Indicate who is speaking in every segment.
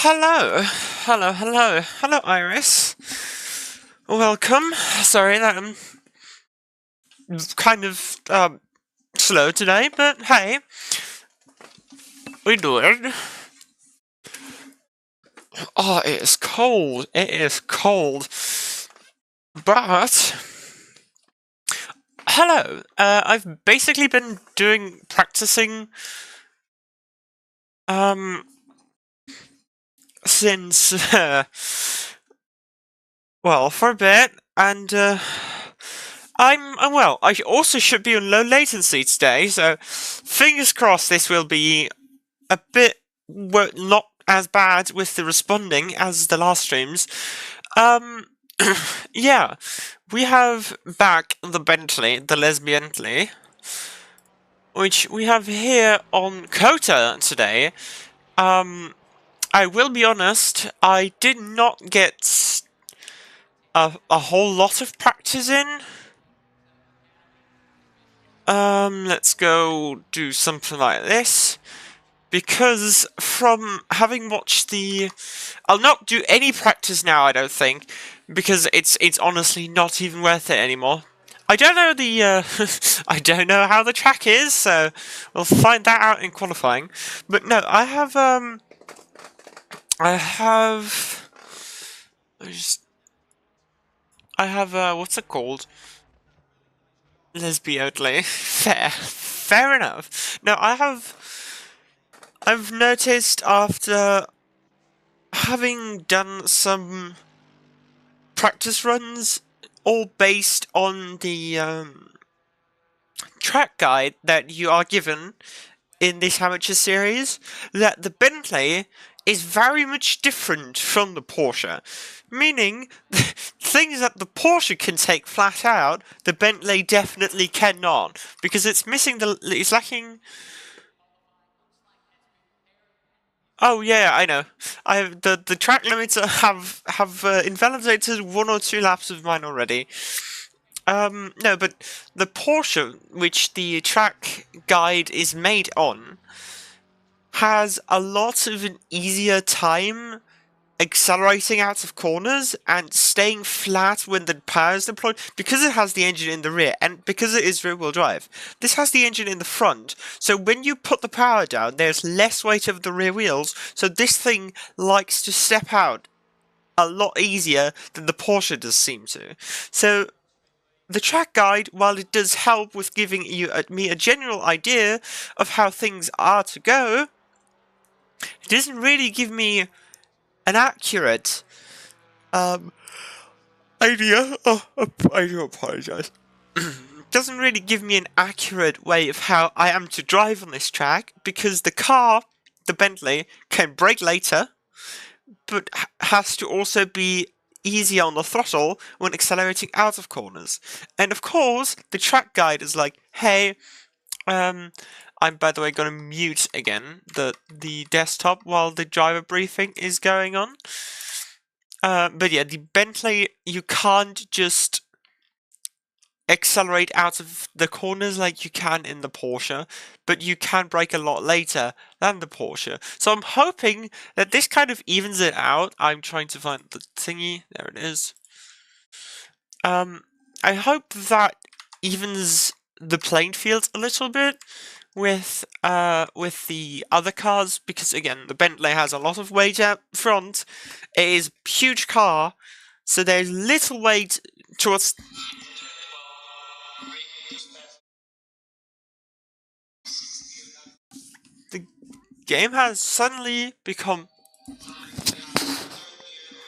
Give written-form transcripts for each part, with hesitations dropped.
Speaker 1: Hello, hello, Iris. Welcome. Sorry that I'm kind of slow today, but hey, we do it. Oh, it is cold. It is cold. But hello. I've basically been practicing um since well for a bit, and I'm well. I also should be on low latency today, so fingers crossed this will be a bit not as bad with the responding as the last streams. Um, yeah, we have back the Bentley, the Lesbiantley, which we have here on COTA today. I will be honest, I did not get a whole lot of practice in. Let's go do something like this. Because from having watched I'll not do any practice now, I don't think, because it's honestly not even worth it anymore. I don't know I don't know how the track is, so we'll find that out in qualifying. But no, I have, what's it called? Lesbianly. Fair enough. No, I've noticed after having done some practice runs, all based on the track guide that you are given in this amateur series, that the Bentley is very much different from the Porsche. Meaning, things that the Porsche can take flat out, the Bentley definitely cannot, because it's lacking. Oh yeah, I know. The track limits have invalidated one or two laps of mine already. No, but the Porsche, which the track guide is made on, has a lot of an easier time accelerating out of corners and staying flat when the power is deployed, because it has the engine in the rear and because it is rear-wheel drive. This has the engine in the front, so when you put the power down, there's less weight of the rear wheels, so this thing likes to step out a lot easier than the Porsche does seem to. So the track guide, while it does help with giving me a general idea of how things are to go, it doesn't really give me an accurate idea. Oh, I do apologize. Doesn't really give me an accurate way of how I am to drive on this track, because the car, the Bentley, can brake later, but has to also be easier on the throttle when accelerating out of corners. And of course, the track guide is like, hey, I'm by the way going to mute again the desktop while the driver briefing is going on. But yeah, the Bentley, you can't just accelerate out of the corners like you can in the Porsche, but you can brake a lot later than the Porsche. So I'm hoping that this kind of evens it out. I'm trying to find the thingy. There it is. I hope that evens the playing field a little bit with the other cars, because again, the Bentley has a lot of weight up front. It is a huge car, so there's little weight towards. The game has suddenly become.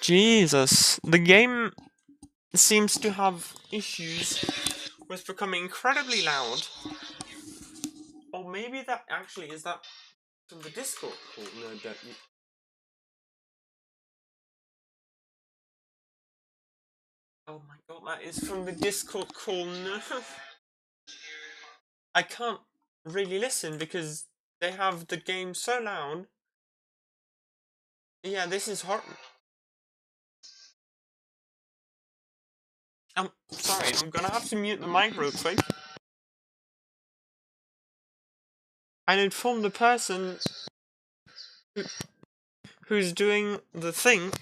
Speaker 1: Jesus, the game seems to have issues with becoming incredibly loud. Or maybe that actually is that from the Discord call. No, don't. Oh my god, that is from the Discord call. No. I can't really listen because they have the game so loud. Yeah, this is hard. I'm sorry, I'm gonna have to mute the mic real quick and inform the person who's doing the thing.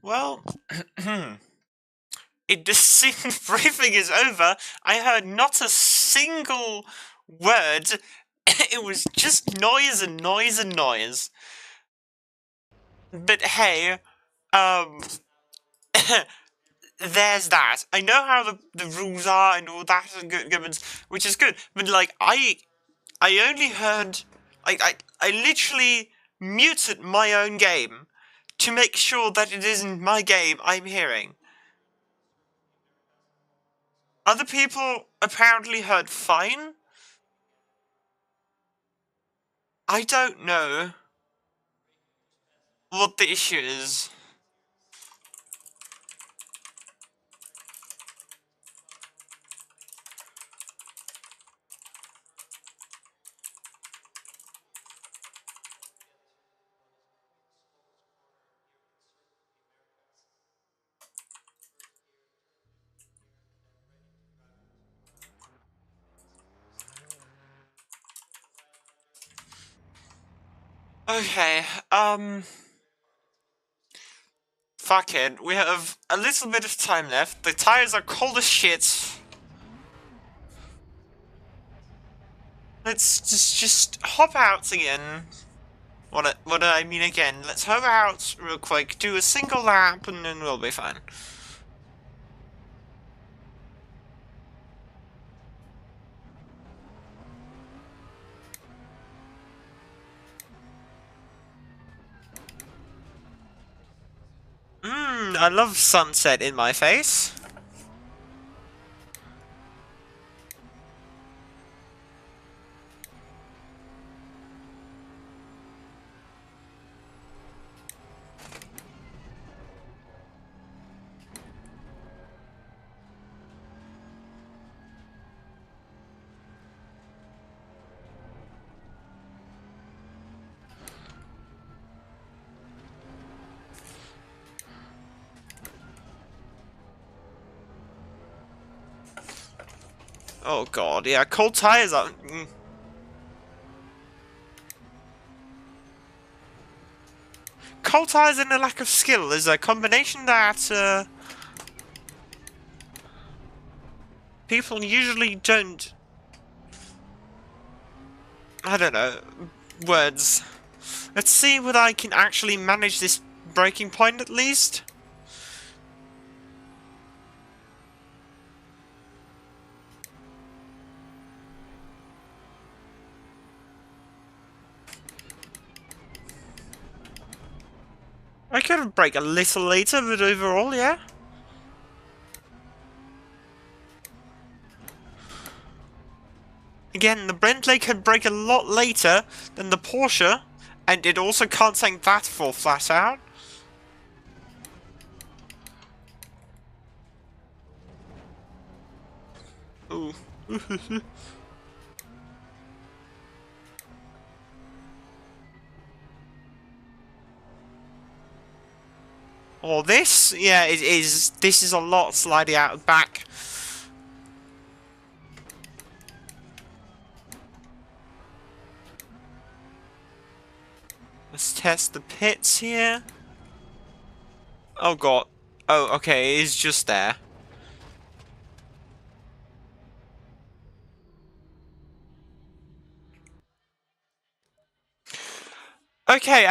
Speaker 1: Well, the briefing is over. I heard not a single word. It was just noise and noise and noise. But hey, um, there's that. I know how the rules are and all that and governments, which is good. But like, I only heard, I literally muted my own game to make sure that it isn't my game I'm hearing. Other people apparently heard fine. I don't know what the issue is. Okay, fuck it. We have a little bit of time left. The tires are cold as shit. Let's just hop out again. What do I mean again? Let's hop out real quick, do a single lap, and then we'll be fine. I love sunset in my face. Oh god, yeah, cold tires are... Cold tires and a lack of skill is a combination that, people usually don't... I don't know, words. Let's see whether I can actually manage this breaking point at least. I could have brake a little later, but overall, yeah. Again, the Bentley could brake a lot later than the Porsche, and it also can't thank that for flat out. Ooh. Oh, this? Yeah, it is. This is a lot sliding out back. Let's test the pits here. Oh god. Oh, okay, it is just there. Okay,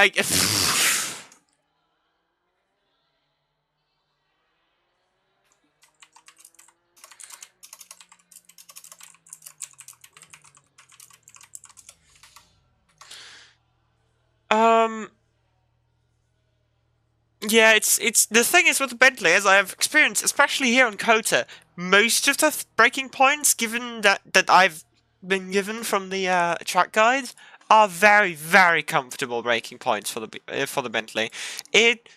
Speaker 1: yeah, it's the thing is with the Bentley, as I have experienced, especially here on COTA, most of the breaking points given that I've been given from the track guide are very, very comfortable breaking points for the Bentley. It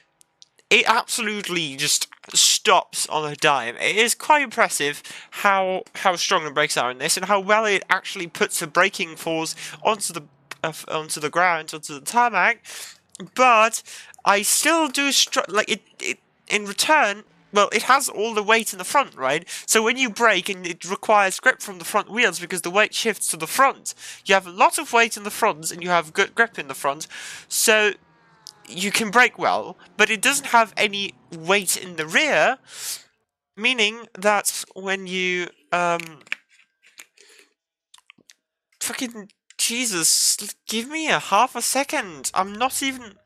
Speaker 1: absolutely just stops on a dime. It is quite impressive how strong the brakes are in this and how well it actually puts the braking force onto the ground, onto the tarmac. But I still do like it in return. Well, it has all the weight in the front, right? So when you brake, and it requires grip from the front wheels because the weight shifts to the front. You have a lot of weight in the front, and you have good grip in the front. So you can brake well, but it doesn't have any weight in the rear, meaning that when you, fucking Jesus, give me a half a second. I'm not even...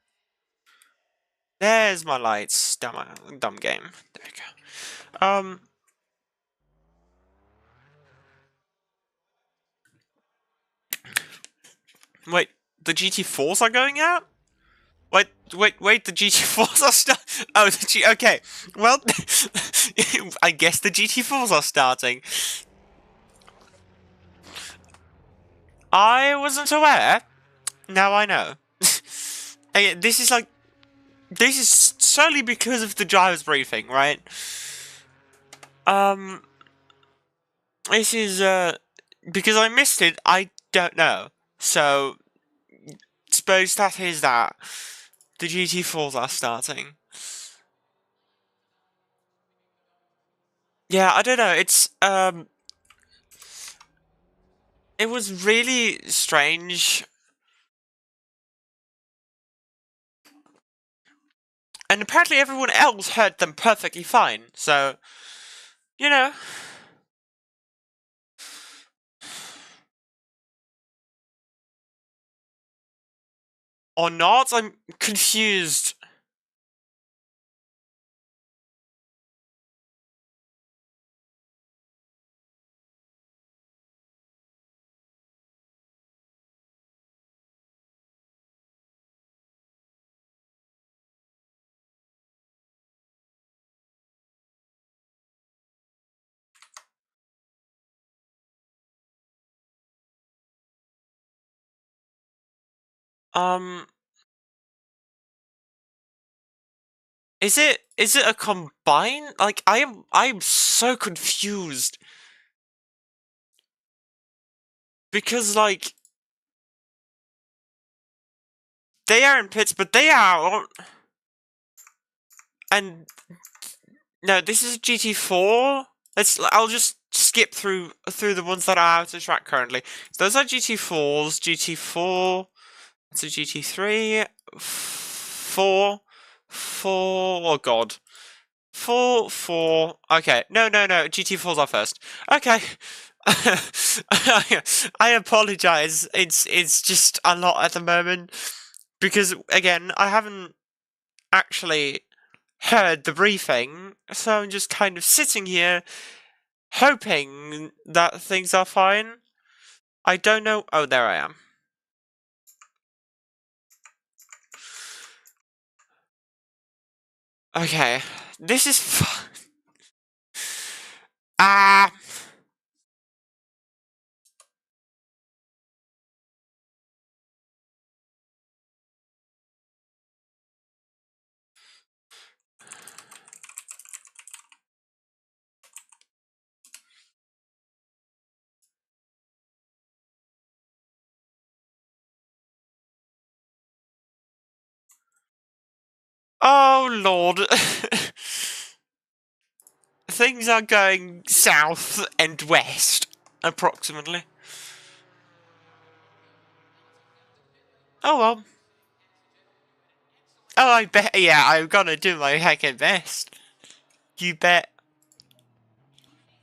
Speaker 1: There's my lights. Dumb game. There we go. Wait, the GT4s are going out? Wait, the GT4s are okay. Well, I guess the GT4s are starting. I wasn't aware. Now I know. This is solely because of the driver's briefing, right? This is, because I missed it, I don't know. So, suppose that is that. The GT4s are starting. Yeah, I don't know, it's, it was really strange. And apparently everyone else heard them perfectly fine, so, you know. Or not? I'm confused. Is it a combine? Like, I'm so confused. Because, like, they are in pits, but they are... And... No, this is a GT4. I'll just skip through the ones that are out of track currently. So those are GT4s, GT4... It's a GT3... 4... Oh god. 4... Okay, no, GT4s are first. Okay. I apologize. It's just a lot at the moment. Because, again, I haven't actually heard the briefing, so I'm just kind of sitting here hoping that things are fine. I don't know. Oh, there I am. Okay, this is fun. Ah! Oh, Lord. Things are going south and west, approximately. Oh, well. Oh, I bet. Yeah, I'm gonna do my heckin' best. You bet.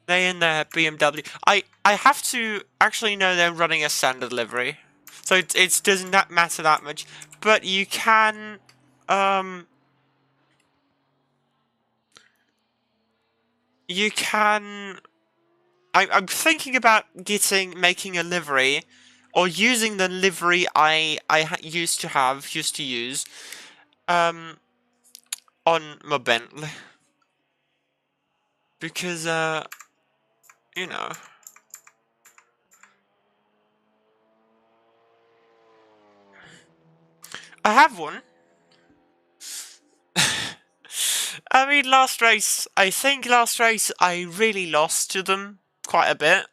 Speaker 1: They in their BMW. I have to actually know they're running a standard livery, so it doesn't matter that much. But you can, you can. I'm thinking about making a livery, or using the livery I used to use, on my Bentley, because you know. I have one. I mean, I think last race, I really lost to them quite a bit.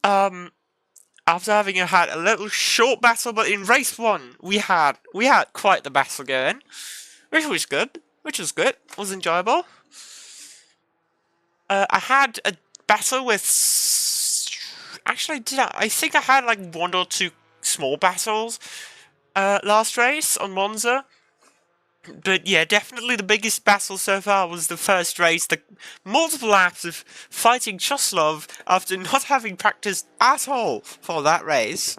Speaker 1: After having had a little short battle, but in race one, we had quite the battle going, which was good. Was enjoyable. I had a battle with... Actually, I think I had like one or two small battles last race on Monza. But yeah, definitely the biggest battle so far was the first race, the multiple laps of fighting Choslov after not having practiced at all for that race.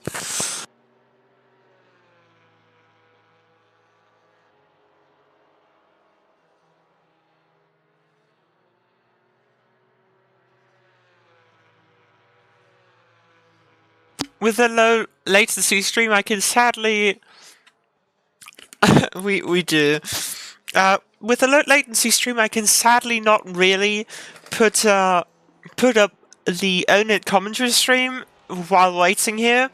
Speaker 1: With a low latency stream, I can sadly... we do. With a low latency stream, I can sadly not really put up the OniD commentary stream while waiting here.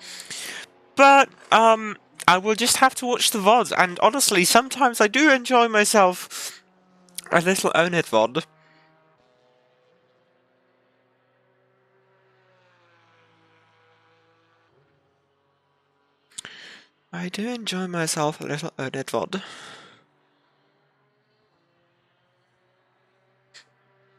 Speaker 1: But, I will just have to watch the VOD, and honestly, sometimes I do enjoy myself a little OniD VOD. I do enjoy myself a little OniD VOD.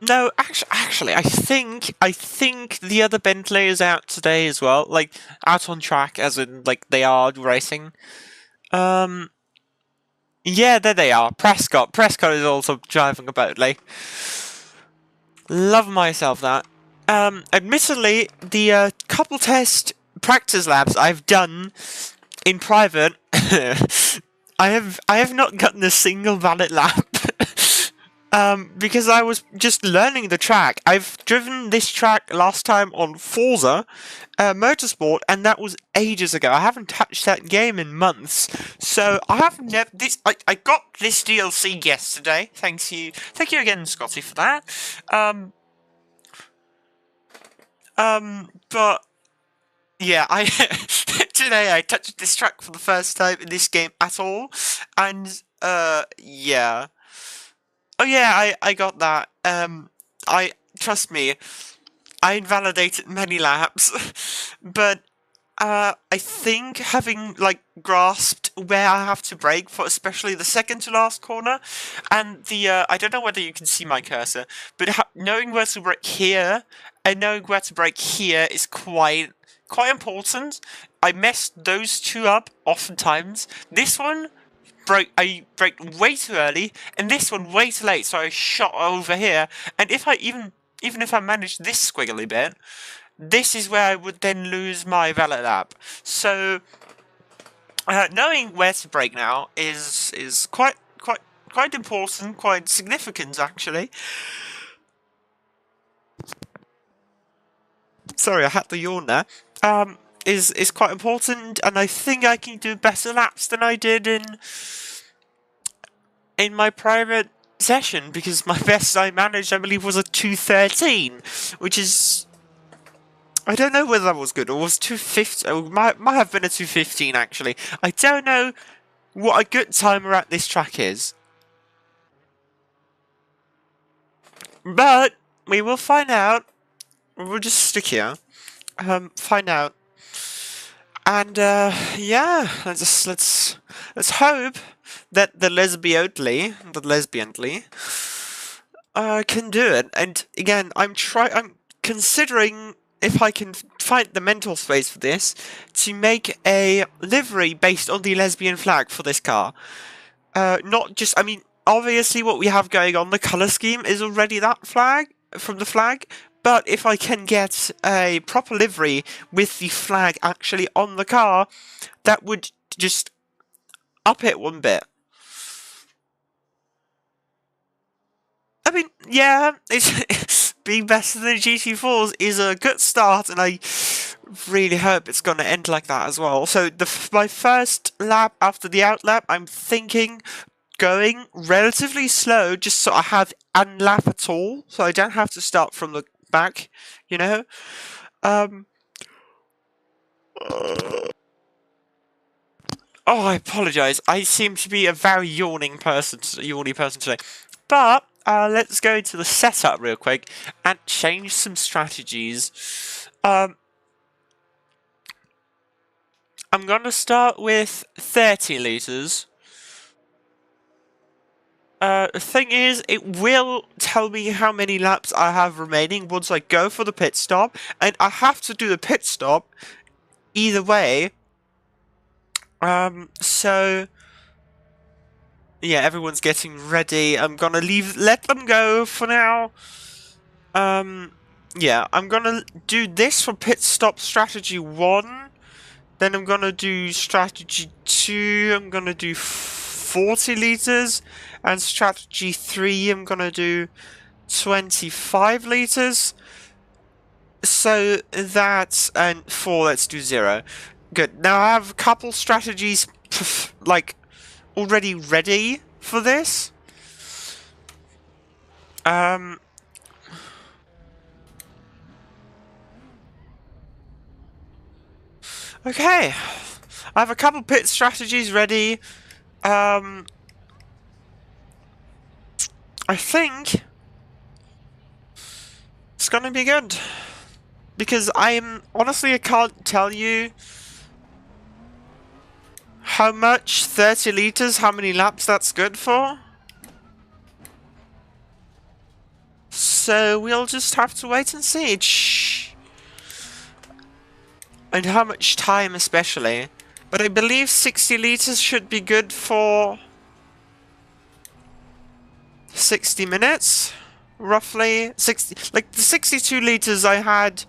Speaker 1: No, actually, I think the other Bentley is out today as well. Like, out on track, as in, like, they are racing. Yeah, there they are. Prescott is also driving a Bentley. Love myself that. Admittedly, the couple test practice laps I've done in private, I have not gotten a single valid lap. Because I was just learning the track. I've driven this track last time on Forza Motorsport, and that was ages ago. I haven't touched that game in months, so I have never. I got this DLC yesterday. Thank you again, Scotty, for that. But yeah, today I touched this track for the first time in this game at all, and yeah. Oh yeah, I got that. Trust me, I invalidated many laps, but I think having like grasped where I have to brake for, especially the second to last corner, and the I don't know whether you can see my cursor, but knowing where to brake here and knowing where to brake here is quite important. I messed those two up oftentimes. This one. I braked way too early, and this one way too late, so I shot over here. And if I even if I managed this squiggly bit, this is where I would then lose my valet lap. So knowing where to brake now is quite important, quite significant actually. Sorry, I had to yawn there. Is quite important, and I think I can do better laps than I did in my private session, because my best I managed, I believe, was a 2:13, which is... I don't know whether that was good, or was 2:15, oh, might have been a 2:15 actually. I don't know what a good timer at this track is. But we will find out. We'll just stick here. Find out. And yeah, let's hope that the lesbianly can do it. And again, I'm considering if I can find the mental space for this to make a livery based on the lesbian flag for this car. Not just, I mean, obviously what we have going on, the colour scheme is already that flag, from the flag, but if I can get a proper livery with the flag actually on the car, that would just up it one bit. I mean, yeah, it's being better than GT4s is a good start, and I really hope it's going to end like that as well. So my first lap after the out lap, I'm thinking going relatively slow, just so I have an lap at all, so I don't have to start from the back, you know. Oh, I apologise. I seem to be a very yawny person today. But let's go into the setup real quick and change some strategies. I'm gonna start with 30 litres. The thing is, it will tell me how many laps I have remaining once I go for the pit stop, and I have to do the pit stop either way So yeah, everyone's getting ready. I'm gonna let them go for now. Yeah, I'm gonna do this for pit stop strategy 1. Then I'm gonna do strategy 2. I'm gonna do 40 liters, and strategy 3. I'm gonna do 25 liters. So that's, and 4, let's do 0. Good. Now I have a couple strategies, like, already ready for this. Okay. I have a couple pit strategies ready. I think it's gonna be good. Because honestly, I can't tell you how much 30 liters, how many laps that's good for. So we'll just have to wait and see. And how much time especially. But I believe 60 liters should be good for 60 minutes, roughly. 60, like the 62 liters I had.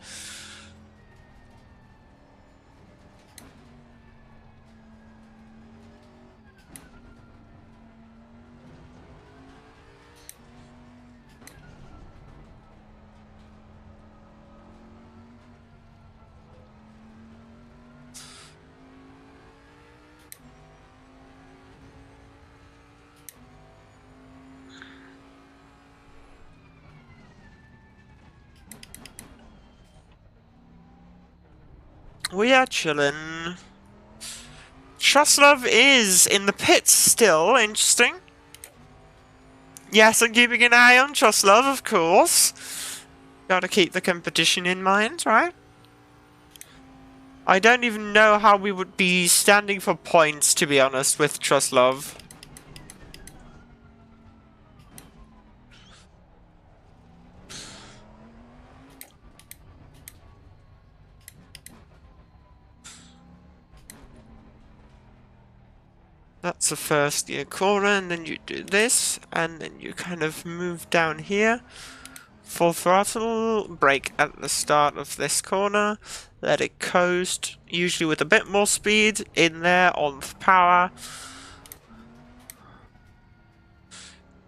Speaker 1: We are chillin'. Truslove is in the pits still. Interesting. Yes, I'm keeping an eye on Truslove, of course. Gotta keep the competition in mind, right? I don't even know how we would be standing for points, to be honest, with Truslove. That's the first gear corner, and then you do this, and then you kind of move down here. Full throttle, brake at the start of this corner, let it coast, usually with a bit more speed, in there on power.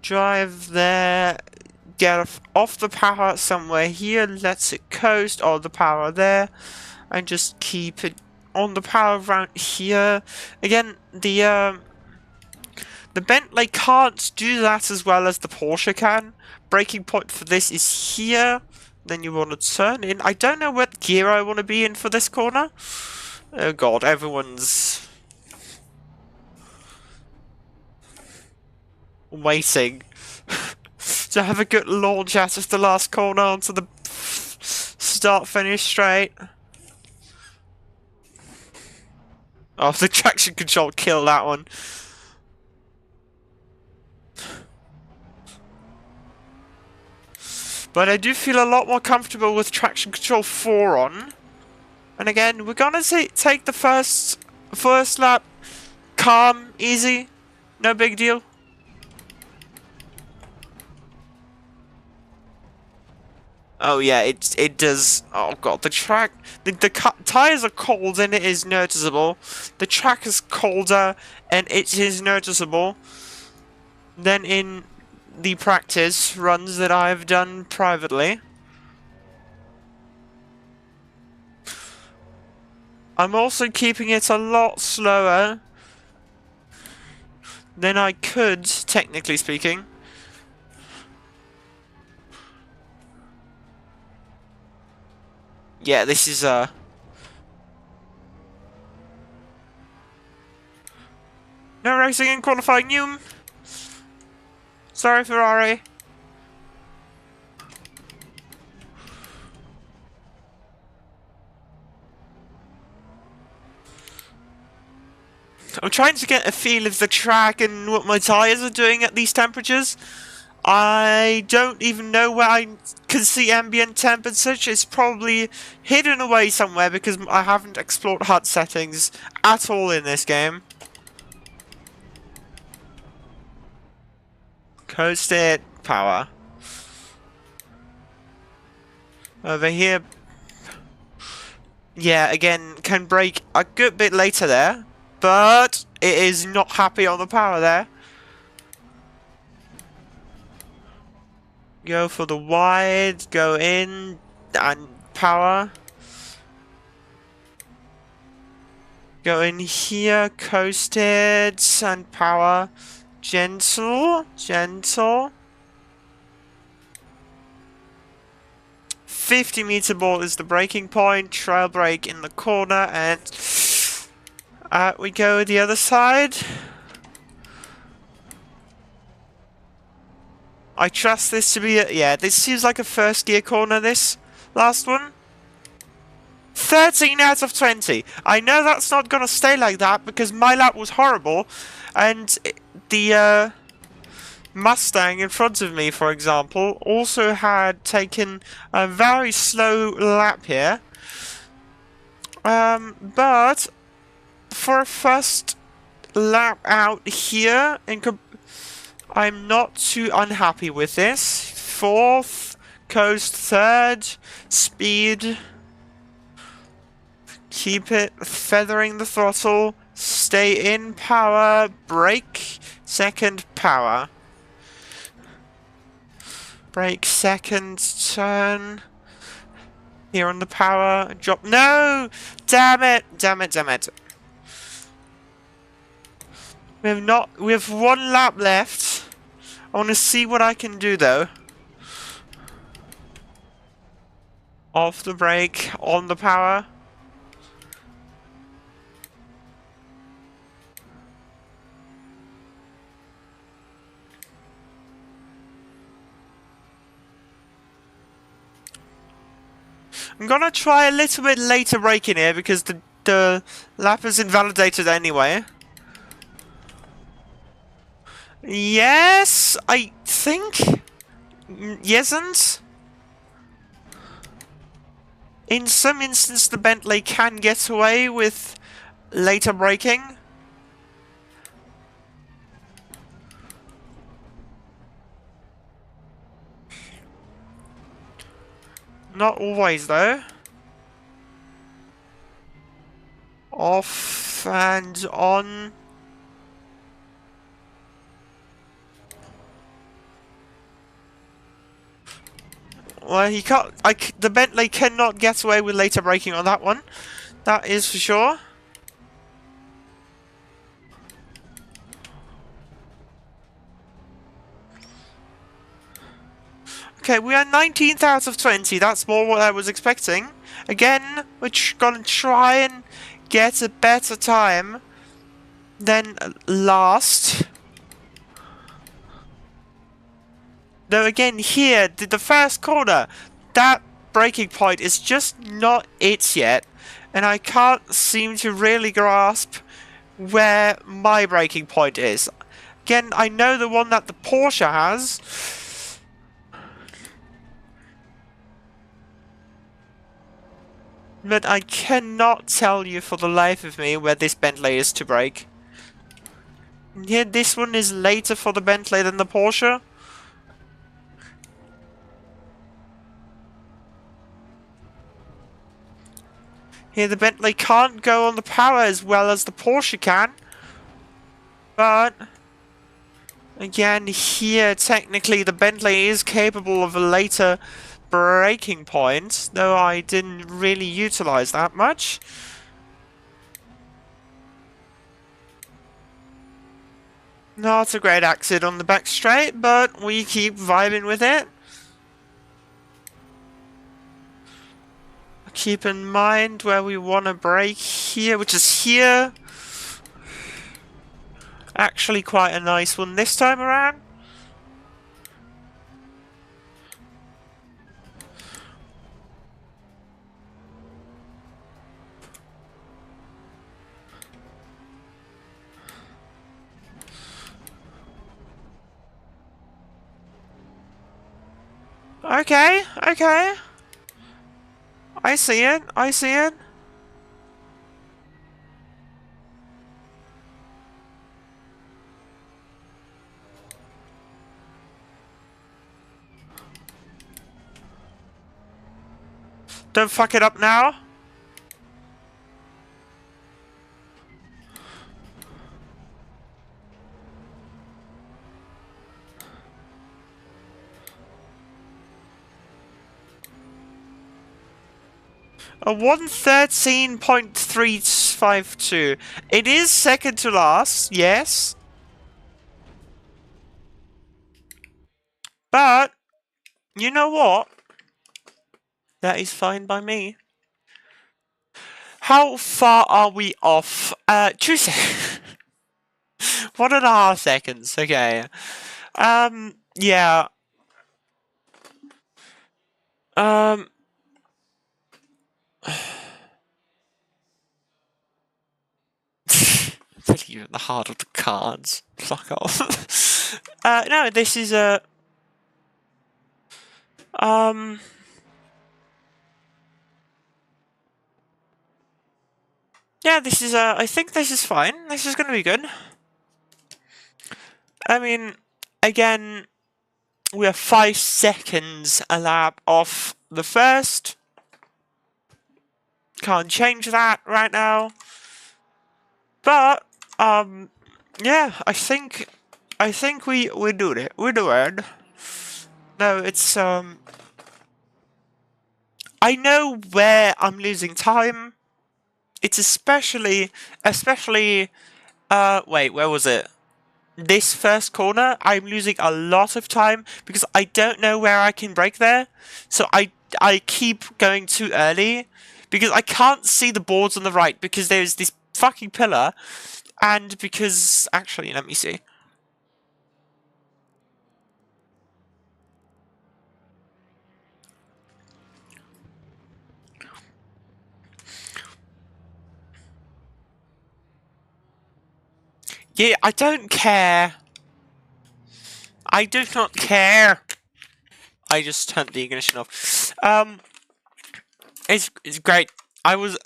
Speaker 1: Drive there, get off the power somewhere here, lets it coast, or the power there, and just keep it on the power around here. Again, the Bentley can't do that as well as the Porsche can. Braking point for this is here. Then you want to turn in. I don't know what gear I want to be in for this corner. Oh god, everyone's waiting to have a good launch out of the last corner onto the start-finish straight. Oh, the traction control killed that one. But I do feel a lot more comfortable with traction control 4 on. And again, we're gonna take the first lap calm, easy, no big deal. Oh yeah, it does. Oh god, the track, the tires are cold and it is noticeable. The track is colder and it is noticeable than in the practice runs that I've done privately. I'm also keeping it a lot slower than I could, technically speaking. Yeah, this is no racing in qualifying, Newm. Sorry, Ferrari. I'm trying to get a feel of the track and what my tyres are doing at these temperatures. I don't even know where I can see ambient temperature. It's probably hidden away somewhere because I haven't explored HUD settings at all in this game. Coasted power. Over here. Yeah, again, can break a good bit later there. But it is not happy on the power there. Go for the wide, go in, and power. Go in here, coasted, and power. Gentle, gentle. 50-meter ball is the breaking point. Trail break in the corner, and we go the other side. I trust this to be a... Yeah, this seems like a first gear corner, this last one. 13 out of 20. I know that's not going to stay like that because my lap was horrible. And the Mustang in front of me, for example, also had taken a very slow lap here. But for a first lap out here, I'm not too unhappy with this. 4th, coast 3rd, speed. Keep it feathering the throttle. Stay in power. Brake. 2nd power. Brake 2nd turn. Here on the power. Drop. No! Damn it! Damn it! Damn it! We have 1 lap left. I want to see what I can do though. Off the brake. On the power. I'm gonna try a little bit later braking here because the lap is invalidated anyway. Yes, I think. Yesn't. In some instances, the Bentley can get away with later braking. Not always, though. Off and on. Well, he can't. The Bentley cannot get away with later braking on that one. That is for sure. Okay, we are 19th out of 20. That's more what I was expecting. Again, we're gonna try and get a better time than last. Though again, here, the first corner, that braking point is just not it yet. And I can't seem to really grasp where my braking point is. Again, I know the one that the Porsche has. But I cannot tell you for the life of me where this Bentley is to brake. Here, this one is later for the Bentley than the Porsche. Here, the Bentley can't go on the power as well as the Porsche can. But again, here, technically, the Bentley is capable of a later braking point, though I didn't really utilize that much. Not a great exit on the back straight, but we keep vibing with it. Keep in mind where we want to brake here, which is here. Actually quite a nice one this time around. Okay, okay. I see it, I see it. Don't fuck it up now. A 113.352. It is second to last, yes. But, you know what? That is fine by me. How far are we off? 2 seconds. 1.5 seconds, okay. Yeah. Um... Believe in the heart of the cards. Fuck off. No, this is a... Yeah, this is, I think this is fine. This is gonna be good. I mean, again, we are 5 seconds a lap off the first. Can't change that right now. But, yeah, I think we do it. We do it. No, it's, I know where I'm losing time. It's especially, wait, where was it? This first corner, I'm losing a lot of time because I don't know where I can brake there. So I keep going too early because I can't see the boards on the right because there's this fucking pillar, and because, actually, let me see. Yeah, I don't care. I do not care. I just turned the ignition off. It's great. I was...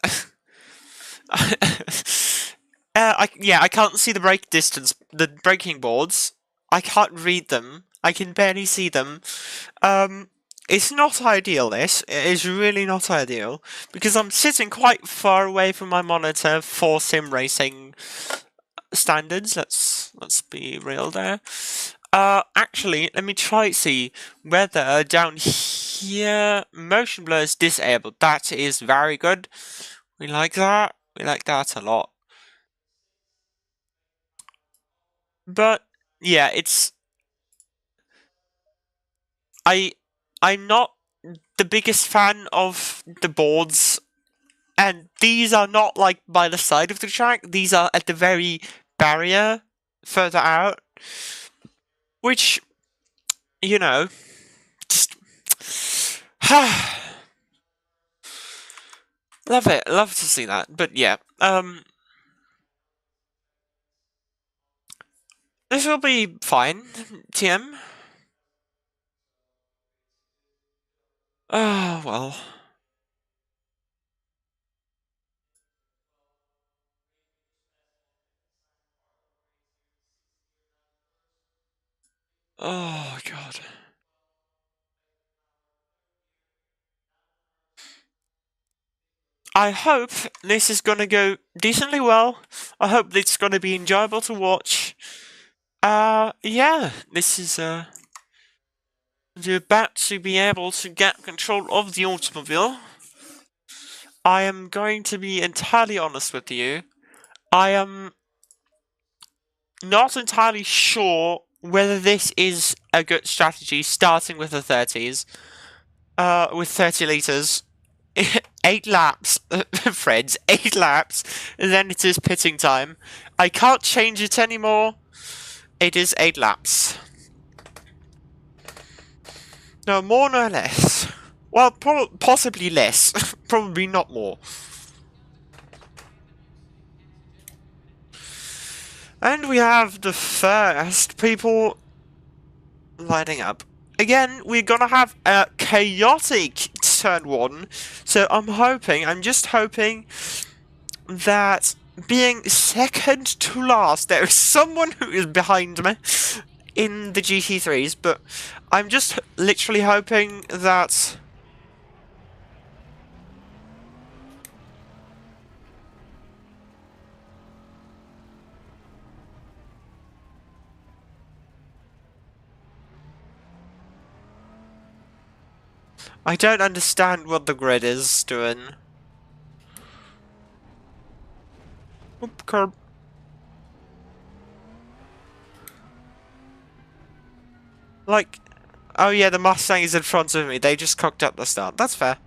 Speaker 1: I can't see the brake distance, the braking boards. I can't read them. I can barely see them. It's not ideal, this. It is really not ideal, because I'm sitting quite far away from my monitor for sim racing standards. Let's be real there. Actually, let me try see whether down here motion blur is disabled. That is very good. We like that. We like that a lot. But yeah, it's I'm not the biggest fan of the boards, and these are not like by the side of the track. These are at the very barrier further out, which, you know, just love it. Love to see that. But yeah, this will be fine, TM. Oh well. Oh god. I hope this is gonna go decently well. I hope it's gonna be enjoyable to watch. Yeah, this is, you're about to be able to get control of the automobile. I am going to be entirely honest with you. I am not entirely sure whether this is a good strategy, starting with the 30s. With 30 litres. 8 laps, friends, 8 laps, and then it is pitting time. I can't change it anymore. It is 8 laps. No more, no less. Well, possibly less. Probably not more. And we have the first people lighting up. again, we're gonna have a chaotic turn 1, so I'm just hoping that being second to last, there is someone who is behind me in the GT3s, but I'm just literally hoping that... I don't understand what the grid is doing. Oop, curb. Like, oh yeah, the Mustang is in front of me. They just cocked up the start. That's fair.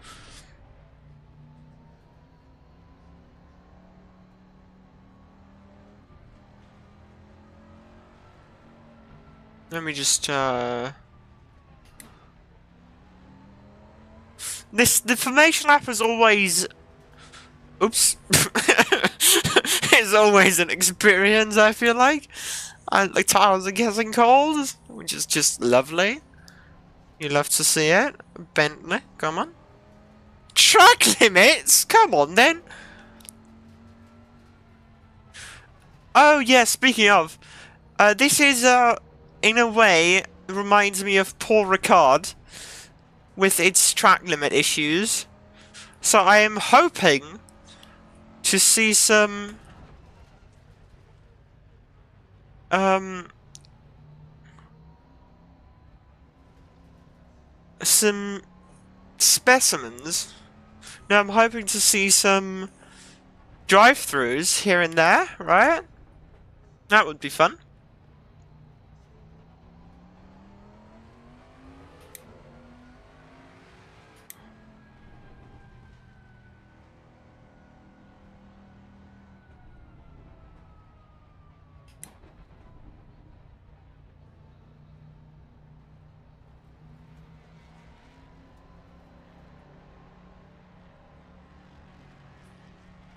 Speaker 1: Let me just, the formation lap is always... Oops. It's always an experience, I feel like. And the tires are getting cold, which is just lovely. You love to see it. Bentley, come on. Track limits? Come on, then. Oh, yeah, speaking of. This is, in a way, reminds me of Paul Ricard with its track limit issues. So I am hoping to see some... some specimens. Now I'm hoping to see some drive-thrus here and there, right? That would be fun.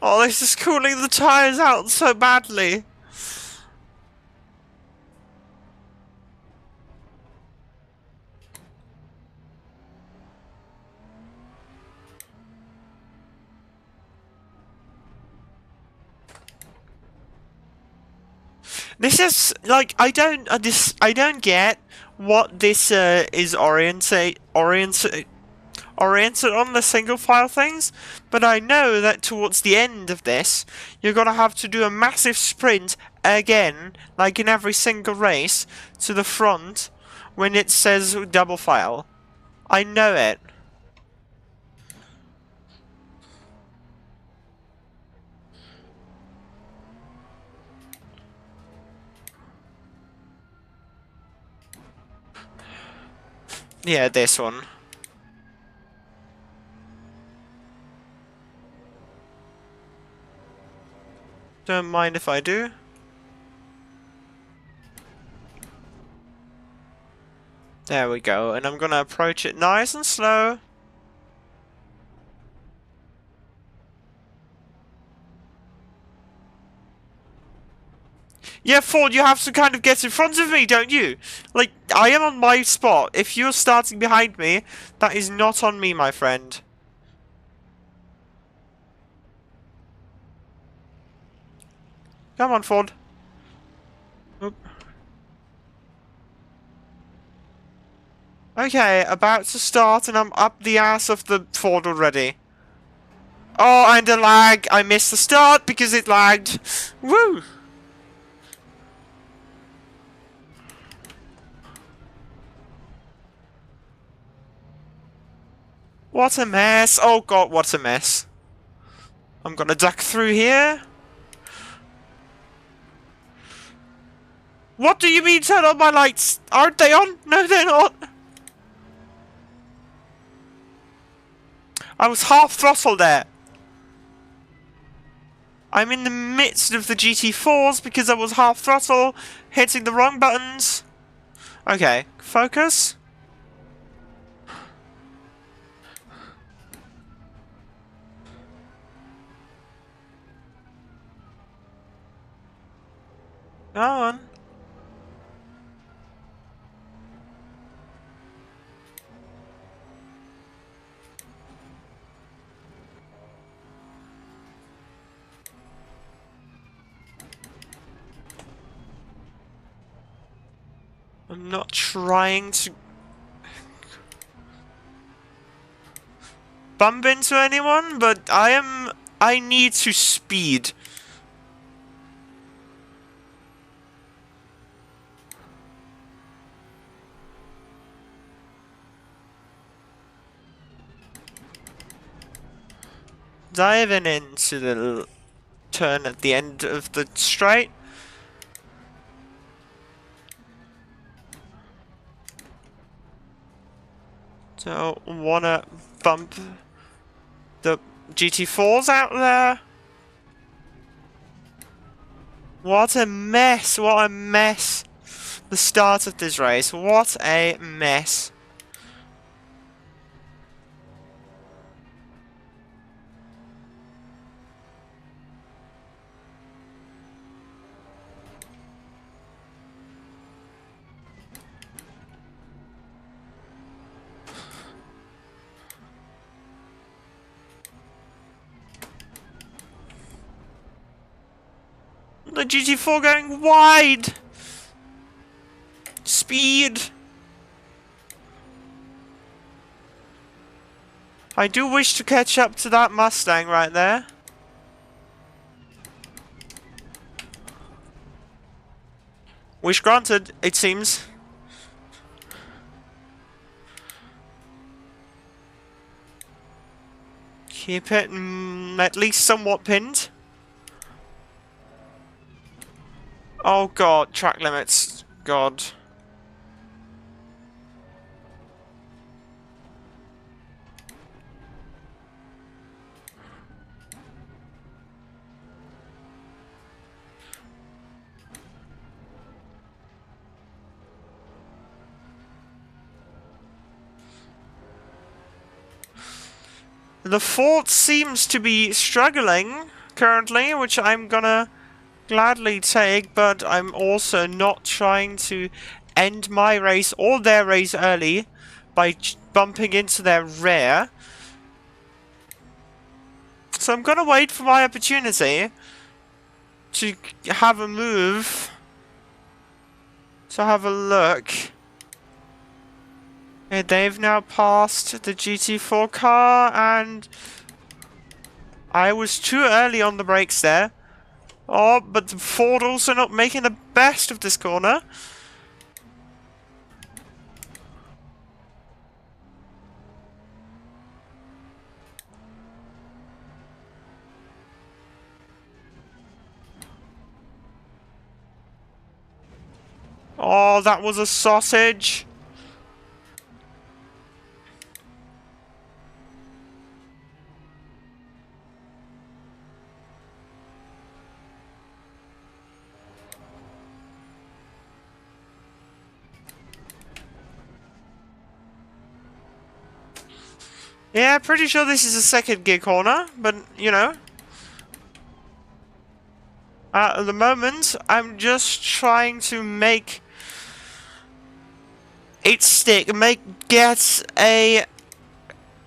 Speaker 1: Oh, this is cooling the tires out so badly. This is like I don't get what this is oriented on the single file things, but I know that towards the end of this, you're gonna have to do a massive sprint again, like in every single race, to the front when it says double file. I know it. Yeah, this one. Don't mind if I do. There we go, and I'm gonna approach it nice and slow. Yeah, Ford, you have to kind of get in front of me, don't you? Like, I am on my spot. If you're starting behind me, that is not on me, my friend. Come on, Ford. Oop. Okay, about to start, and I'm up the ass of the Ford already. Oh, and a lag. I missed the start because it lagged. Woo! What a mess. Oh god, what a mess. I'm gonna duck through here. What do you mean turn on my lights? Aren't they on? No, they're not. I was half throttle there. I'm in the midst of the GT4s because I was half throttle, hitting the wrong buttons. Okay, focus. Go on. I'm not trying to bump into anyone, but I need to speed. Diving into the turn at the end of the straight. Don't wanna bump the GT4s out there. What a mess, what a mess. The start of this race, what a mess. The GT4 going wide! Speed! I do wish to catch up to that Mustang right there. Wish granted, it seems. Keep it at least somewhat pinned. Oh god, track limits. God. The Ford seems to be struggling currently, which I'm gonna gladly take, but I'm also not trying to end my race or their race early by bumping into their rear. So I'm gonna wait for my opportunity to have a move, to have a look. Okay, they've now passed the GT4 car, and I was too early on the brakes there. Oh, but the Ford also not making the best of this corner. Oh, that was a sausage. Yeah, pretty sure this is a second gear corner, but, you know. At the moment, I'm just trying to make it stick, get a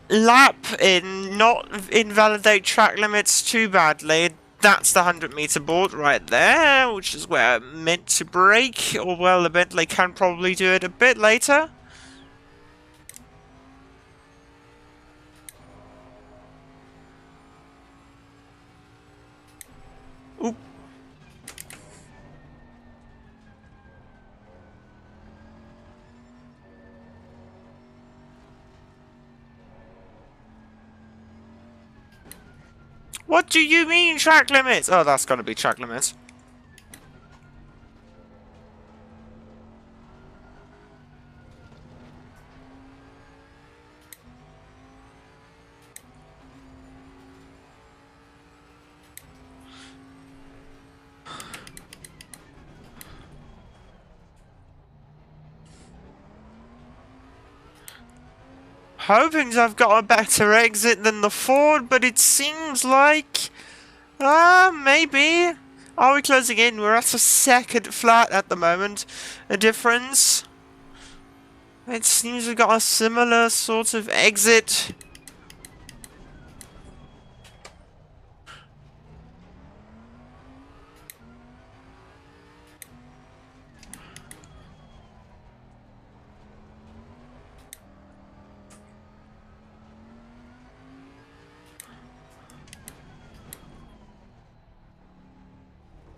Speaker 1: lap in, not invalidate track limits too badly. That's the 100-meter board right there, which is where I'm meant to brake, or well, the Bentley can probably do it a bit later. Oop. What do you mean track limits? Oh, that's gotta be track limits. Hoping I've got a better exit than the Ford, but it seems like... maybe. Are we closing in? We're at a second flat at the moment. A difference. It seems we've got a similar sort of exit.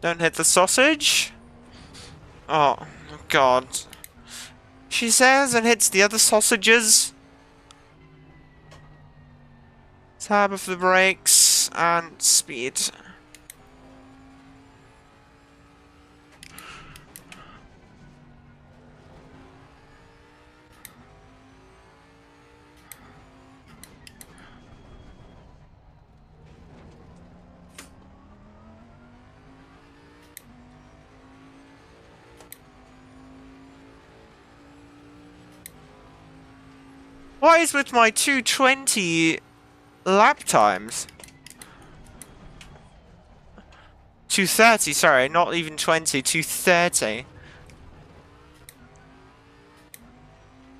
Speaker 1: Don't hit the sausage. Oh, God. She says and hits the other sausages. Tab of the brakes and speed. What is with my 220 lap times? 230, sorry, not even 20, 230.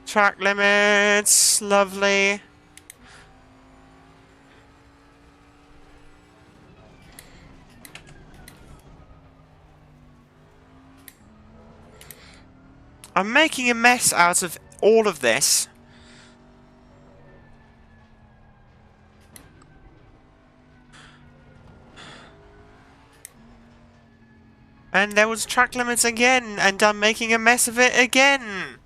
Speaker 1: Track limits, lovely. I'm making a mess out of all of this. And there was track limits again, and I'm making a mess of it again.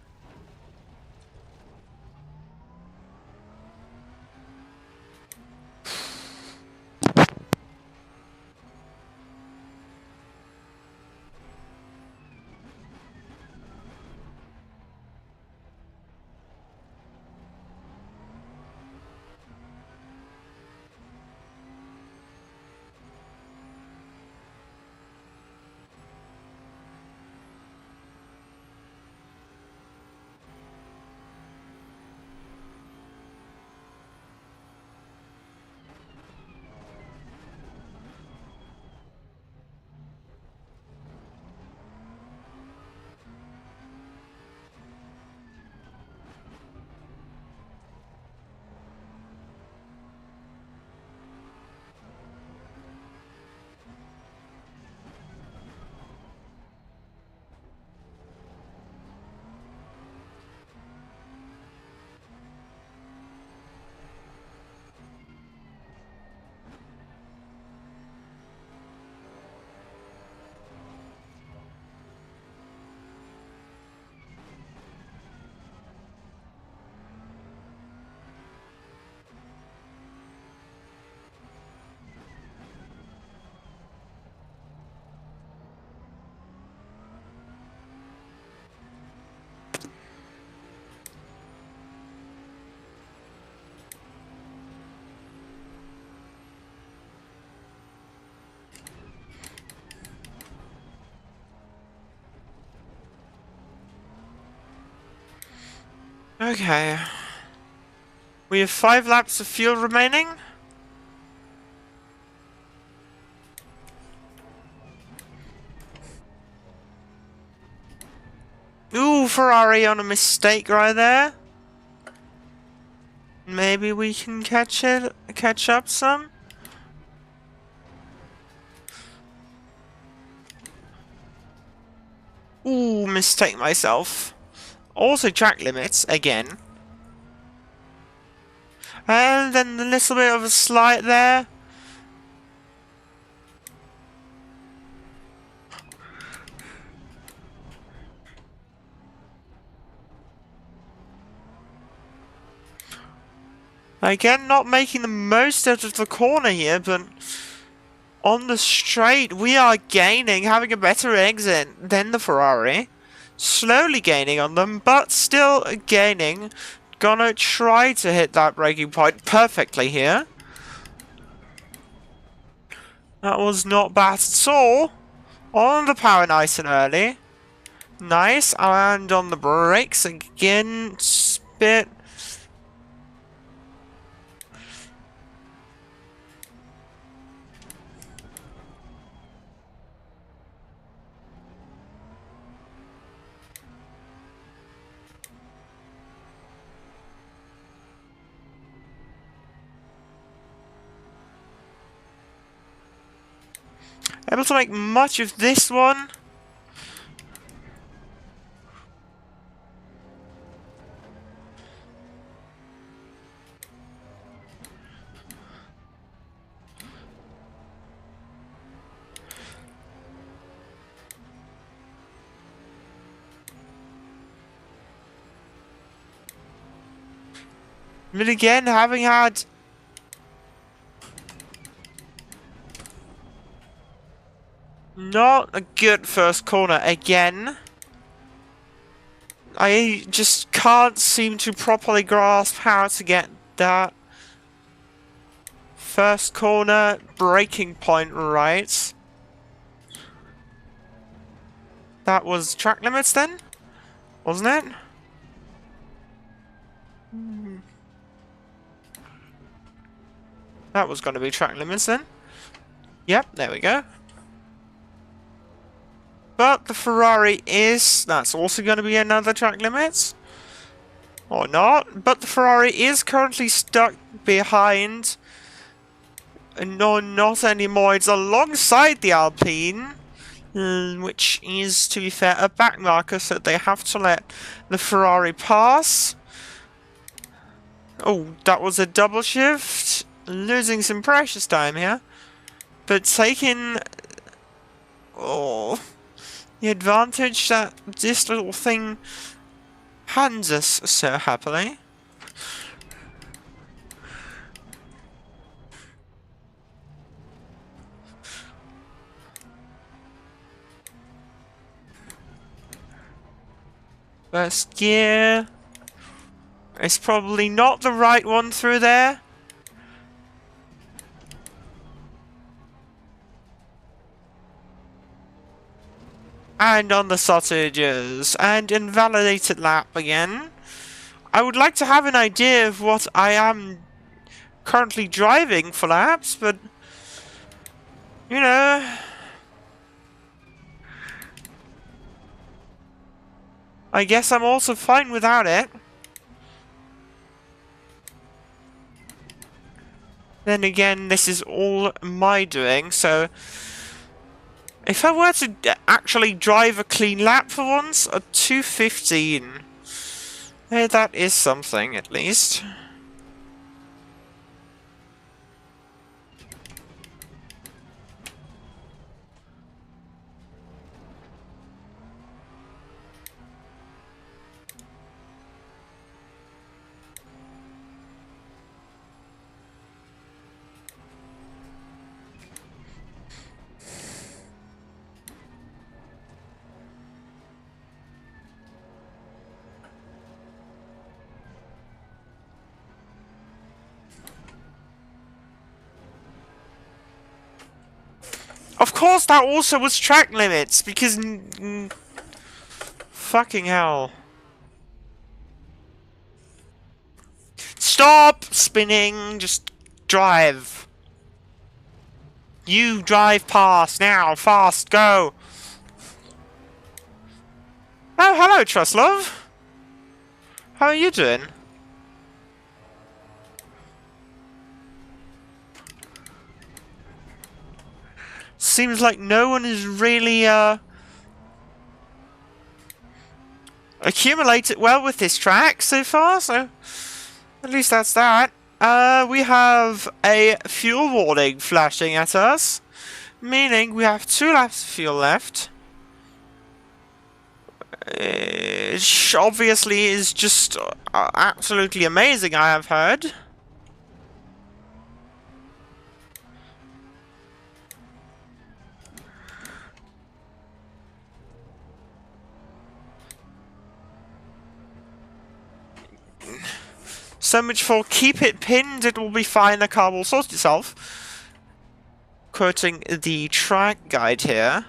Speaker 1: Okay. We have 5 laps of fuel remaining. Ooh, Ferrari on a mistake right there. Maybe we can catch up some. Ooh, mistake myself. Also track limits, again. And then a little bit of a slight there. Again, not making the most out of the corner here, but on the straight, we are gaining, having a better exit than the Ferrari. Slowly gaining on them, but still gaining. Gonna try to hit that braking point perfectly here. That was not bad at all. On the power nice and early. Nice, and on the brakes again, spit. Able to make much of this one. But again, having had... not a good first corner again. I just can't seem to properly grasp how to get that first corner braking point right. That was track limits then? Wasn't it? That was going to be track limits then. Yep, there we go. But the Ferrari is... that's also going to be another track limits. Or not. But the Ferrari is currently stuck behind... no, not anymore. It's alongside the Alpine. Which is, to be fair, a back marker, so they have to let the Ferrari pass. Oh, that was a double shift. Losing some precious time here. But taking... oh... the advantage that this little thing hands us so happily. First gear. It's probably not the right one through there. And on the sausages. And invalidated lap again. I would like to have an idea of what I am currently driving for laps, but... you know... I guess I'm also fine without it. Then again, this is all my doing, so... if I were to actually drive a clean lap for once, a 2:15. Hey, that is something, at least. Of course, that also was track limits, because... fucking hell. Stop spinning, just drive. You drive past, now, fast, go. Oh, hello, Truslove. How are you doing? Seems like no one is really, accumulated well with this track so far, so at least that's that. We have a fuel warning flashing at us, meaning we have 2 laps of fuel left. Which obviously is just absolutely amazing, I have heard. So much for keep it pinned, it will be fine, the car will sort itself. Quoting the track guide here.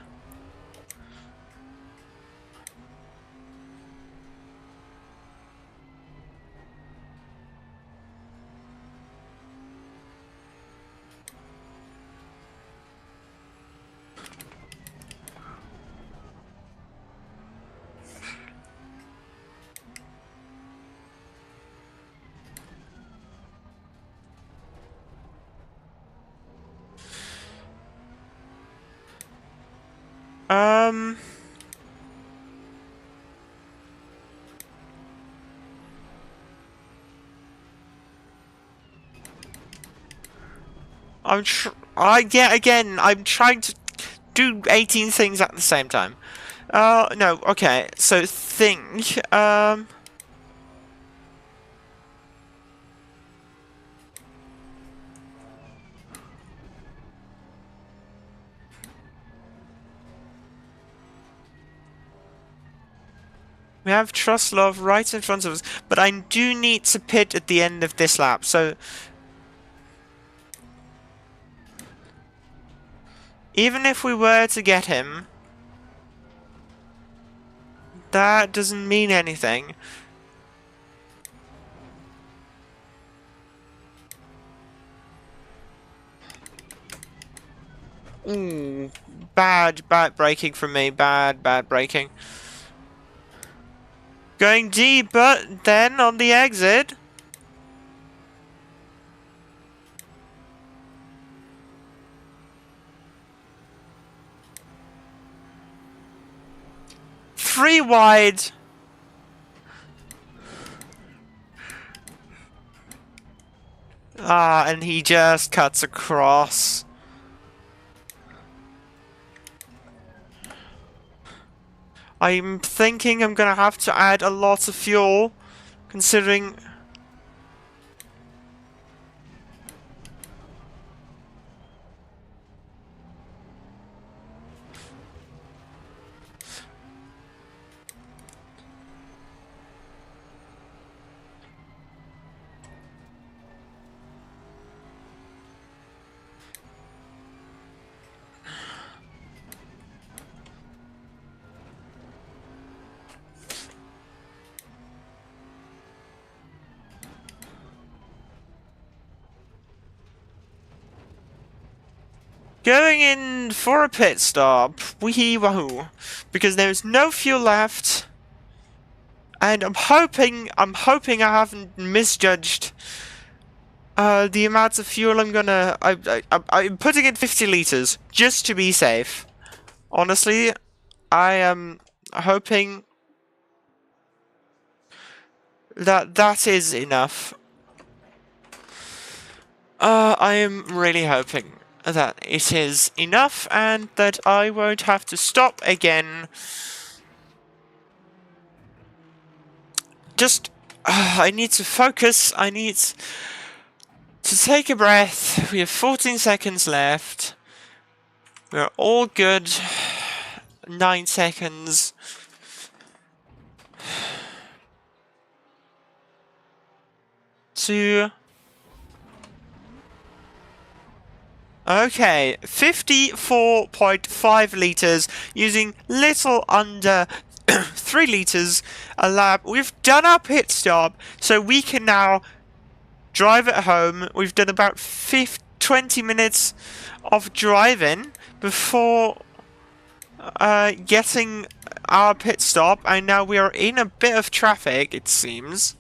Speaker 1: I'm trying to do 18 things at the same time. No, okay, so think, We have Trust Love right in front of us, but I do need to pit at the end of this lap, so even if we were to get him, that doesn't mean anything. Ooh, bad braking from me, bad braking. Going deep, but then on the exit. Three wide. Ah, and he just cuts across. I'm thinking I'm gonna have to add a lot of fuel, considering... Going in for a pit stop, wee wahoo, because there's no fuel left, and I'm hoping I haven't misjudged the amount of fuel I'm gonna. I'm putting in 50 liters just to be safe. Honestly, I am hoping that that is enough. I am really hoping that it is enough and that I won't have to stop again. Just, I need to focus, I need to take a breath. We have 14 seconds left. We're all good. 9 seconds. Okay, 54.5 liters, using little under 3 liters a lap. We've done our pit stop, so we can now drive at home. We've done about 20 minutes of driving before getting our pit stop, and now we are in a bit of traffic, it seems.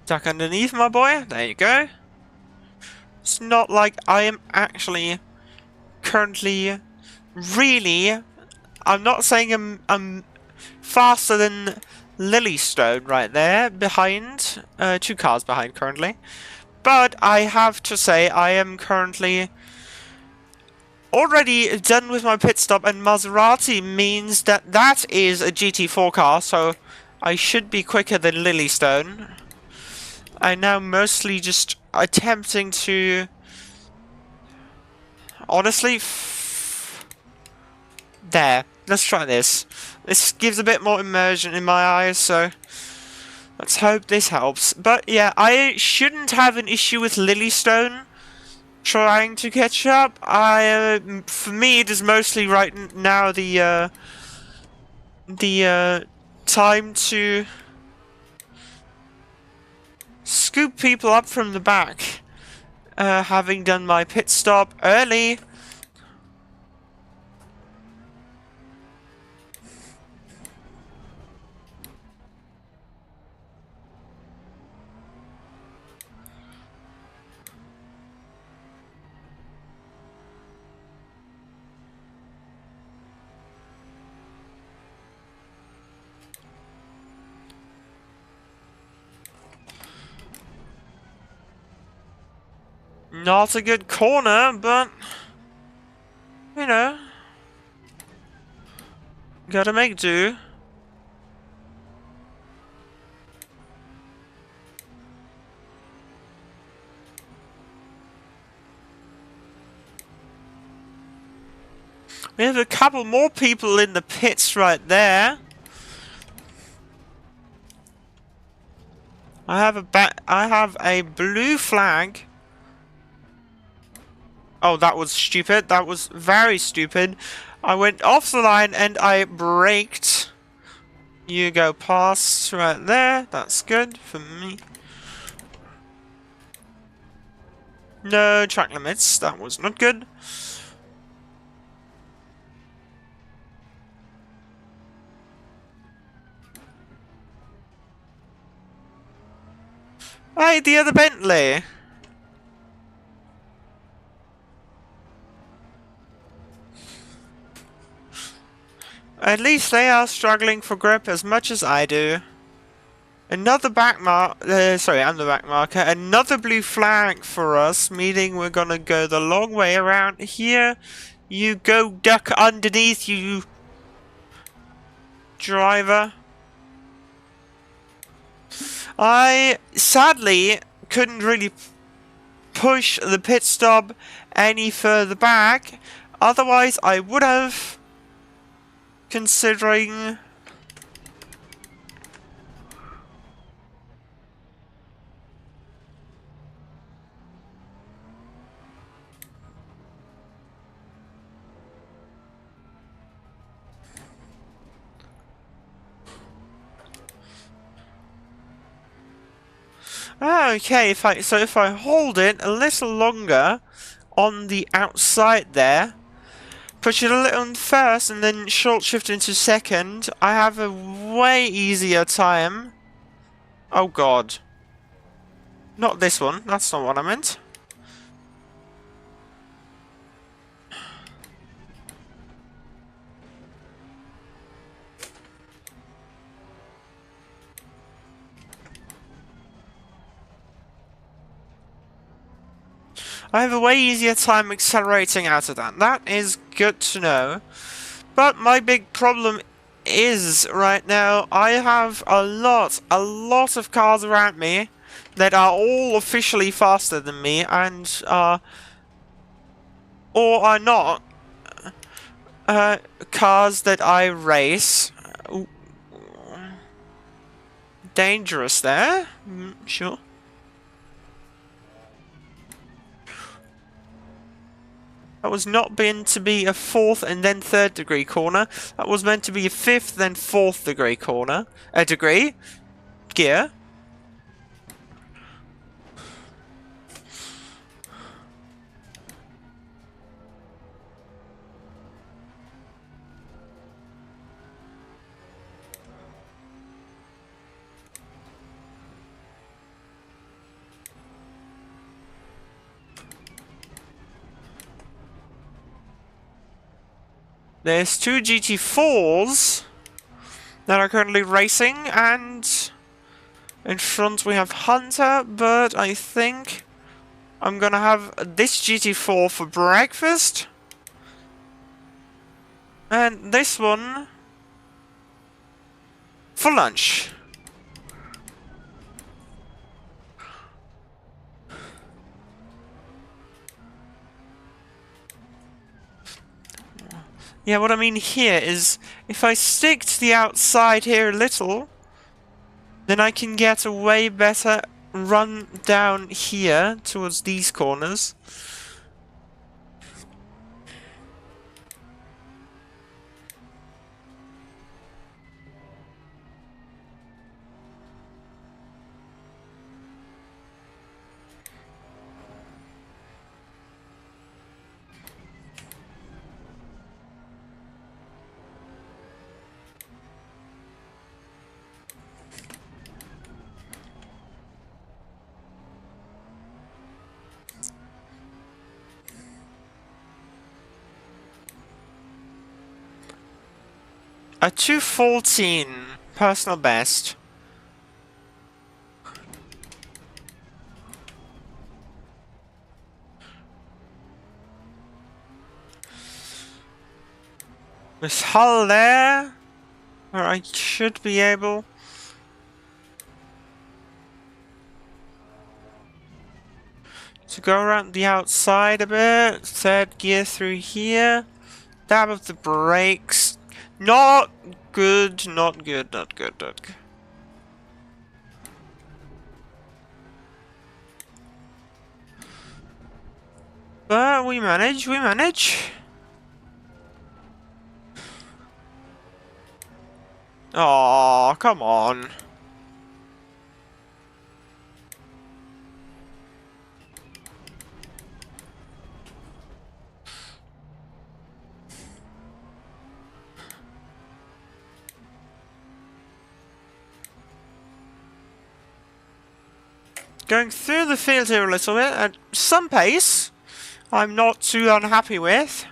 Speaker 1: Duck underneath, my boy. There you go. It's not like I am actually currently really... I'm not saying I'm faster than Lilystone right there, behind. 2 cars behind currently. But I have to say I am currently already done with my pit stop, and Maserati means that that is a GT4 car, so I should be quicker than Lilystone. I'm now mostly just attempting to... Honestly... There. Let's try this. This gives a bit more immersion in my eyes, so... Let's hope this helps. But yeah, I shouldn't have an issue with Lilystone trying to catch up. For me, it is mostly right now the time to scoop people up from the back, having done my pit stop early. Not a good corner, but, you know, gotta make do. We have a couple more people in the pits right there. I have a blue flag. Oh, that was stupid. That was very stupid. I went off the line and I braked. You go past right there. That's good for me. No track limits. That was not good. Hey, the other Bentley. At least they are struggling for grip as much as I do. Another sorry, I'm the back marker. Another blue flag for us, meaning we're gonna go the long way around here. You go duck underneath, you driver. I sadly couldn't really push the pit stop any further back. Otherwise, I would have, considering. Okay, if I hold it a little longer on the outside there, push it a little first and then short shift into second, I have a way easier time. Oh god. Not this one, that's not what I meant. I have a way easier time accelerating out of that. That is good to know. But my big problem is, right now, I have a lot of cars around me that are all officially faster than me and or are not cars that I race. Ooh. Dangerous there, sure. That was not meant to be a 4th and then 3rd degree corner. That was meant to be a 5th then 4th degree corner. Gear. There's 2 GT4s that are currently racing, and in front we have Hunter, but I think I'm gonna have this GT4 for breakfast, and this one for lunch. Yeah, what I mean here is, if I stick to the outside here a little, then I can get a way better run down here towards these corners. A 2:14 personal best. This hull there, where I should be able to go around the outside a bit. 3rd gear through here. Dab of the brakes. Not good, not good, not good, not good. But we manage, we manage. Oh, come on. Going through the field here a little bit at some pace. I'm not too unhappy with.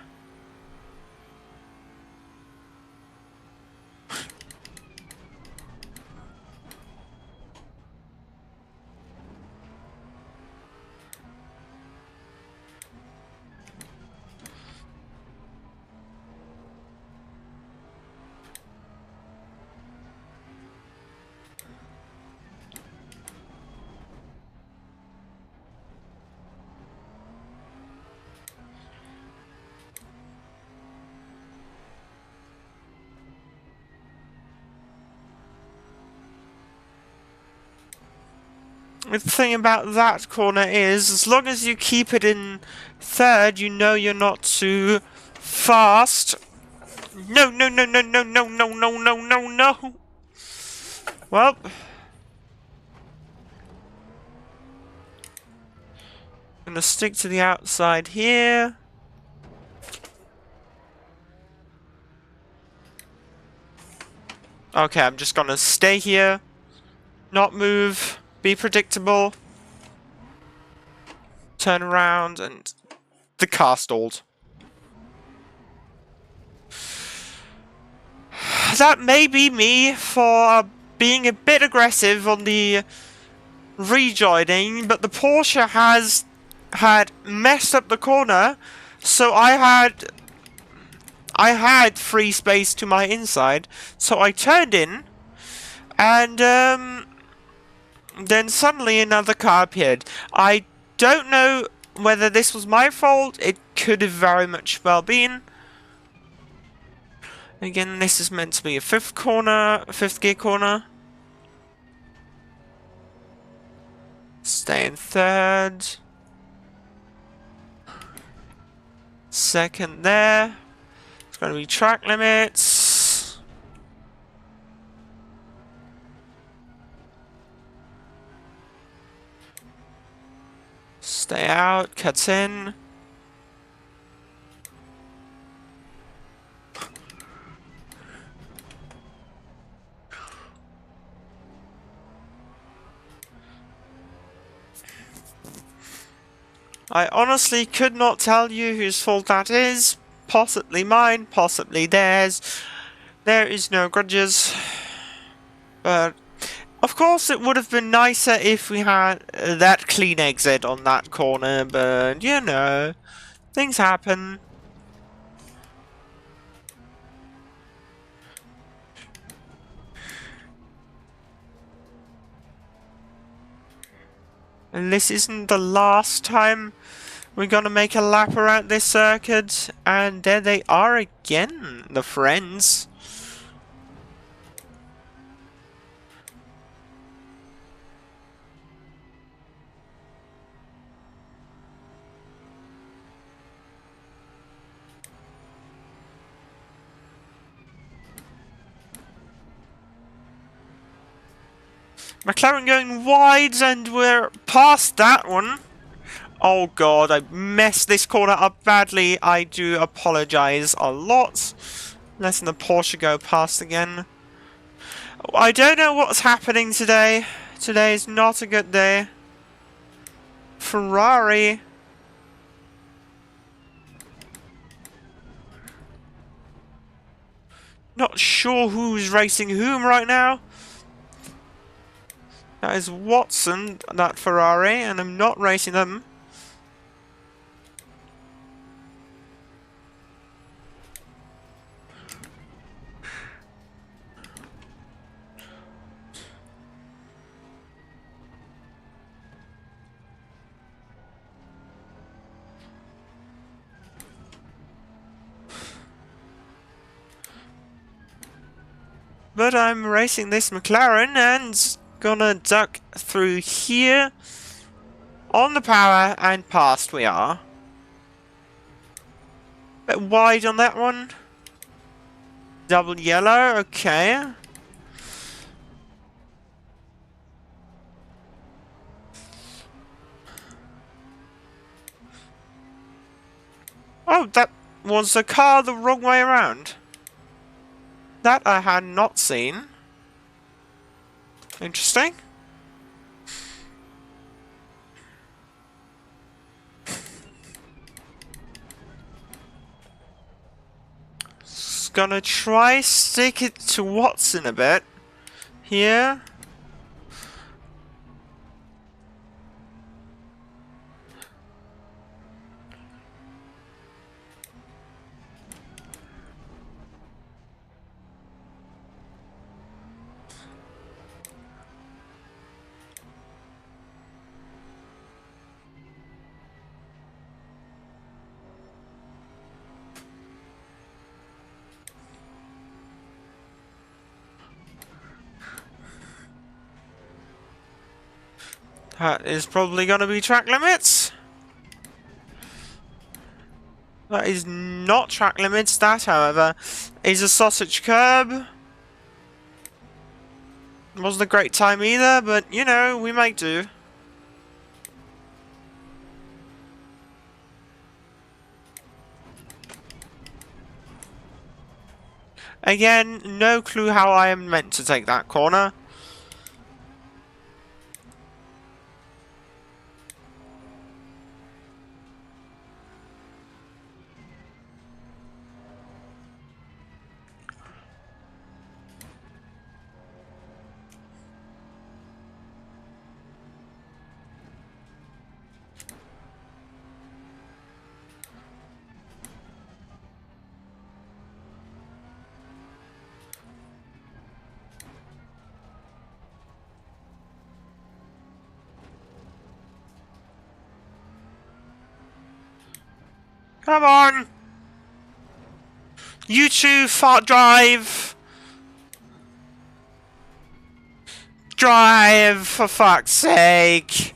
Speaker 1: The thing about that corner is, as long as you keep it in third, you know you're not too fast. No, no, no, no, no, no, no, no, no, no, no. Well. Gonna stick to the outside here. Okay, I'm just gonna stay here. Not move. Be predictable. Turn around and... the car stalled. That may be me for being a bit aggressive on the rejoining, but the Porsche had messed up the corner, so I had free space to my inside, so I turned in, and then suddenly another car appeared. I don't know whether this was my fault. It could have very much well been. Again, this is meant to be a fifth gear corner. Stay in third. Second there. It's going to be track limits. Stay out, cuts in. I honestly could not tell you whose fault that is. Possibly mine, possibly theirs. There is no grudges. But, of course, it would have been nicer if we had that clean exit on that corner, but, you know, things happen. And this isn't the last time we're gonna make a lap around this circuit, and there they are again, the friends. McLaren going wide, and we're past that one. Oh god, I messed this corner up badly. I do apologise a lot. Letting the Porsche go past again. I don't know what's happening today. Today is not a good day. Ferrari. Not sure who's racing whom right now. That is Watson, that Ferrari, and I'm not racing them. But I'm racing this McLaren and gonna duck through here on the power and past we are. Bit wide on that one. Double yellow, okay. Oh, that was the car the wrong way around. That I had not seen. Interesting. Just gonna try stick it to Watson a bit. Here. That is probably gonna be track limits. That is not track limits. That, however, is a sausage curb. Wasn't a great time either, but, you know, we might do. Again, no clue how I am meant to take that corner. Come on! You two, fart drive! Drive, for fuck's sake!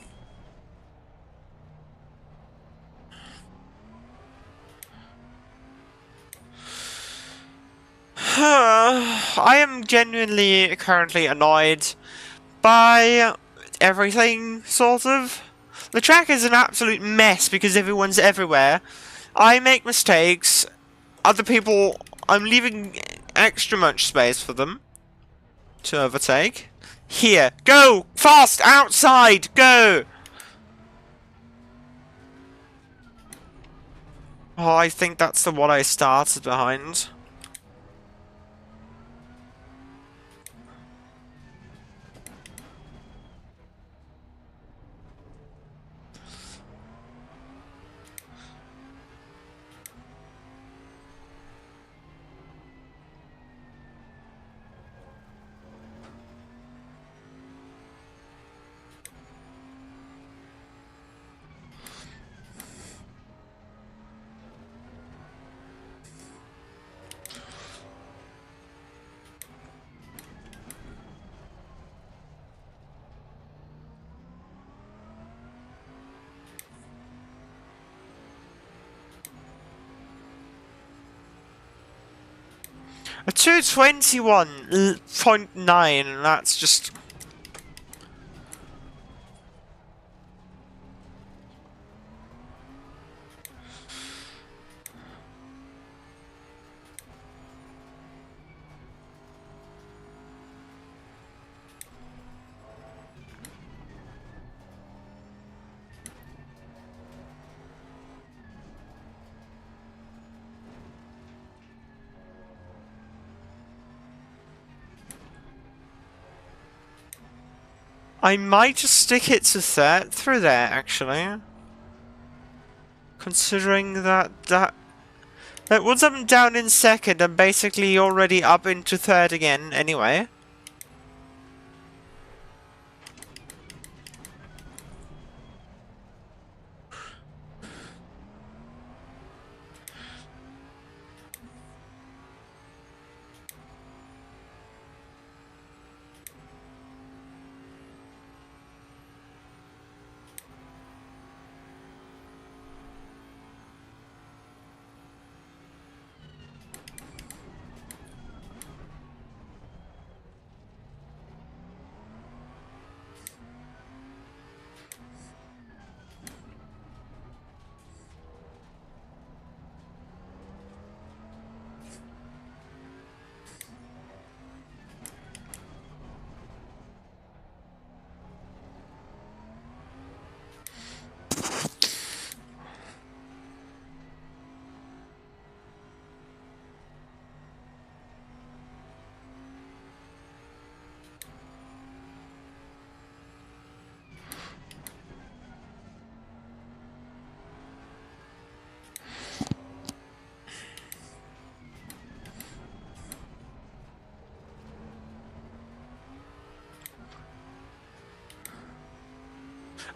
Speaker 1: I am genuinely currently annoyed by everything, sort of. The track is an absolute mess because everyone's everywhere. I make mistakes. Other people, I'm leaving extra much space for them to overtake. Here, go! Fast! Outside! Go! Oh, I think that's the one I started behind. A 221.9, that's just... I might just stick it to through there, actually. Considering that once I'm down in second, I'm basically already up into third again, anyway.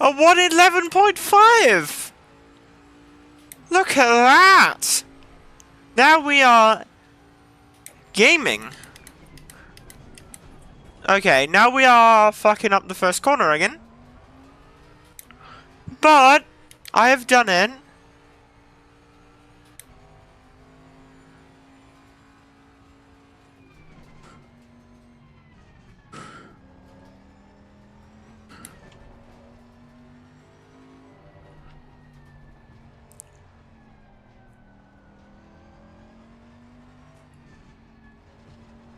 Speaker 1: A 111.5! Look at that! Now we are gaming. Okay, now we are fucking up the first corner again. But I have done it.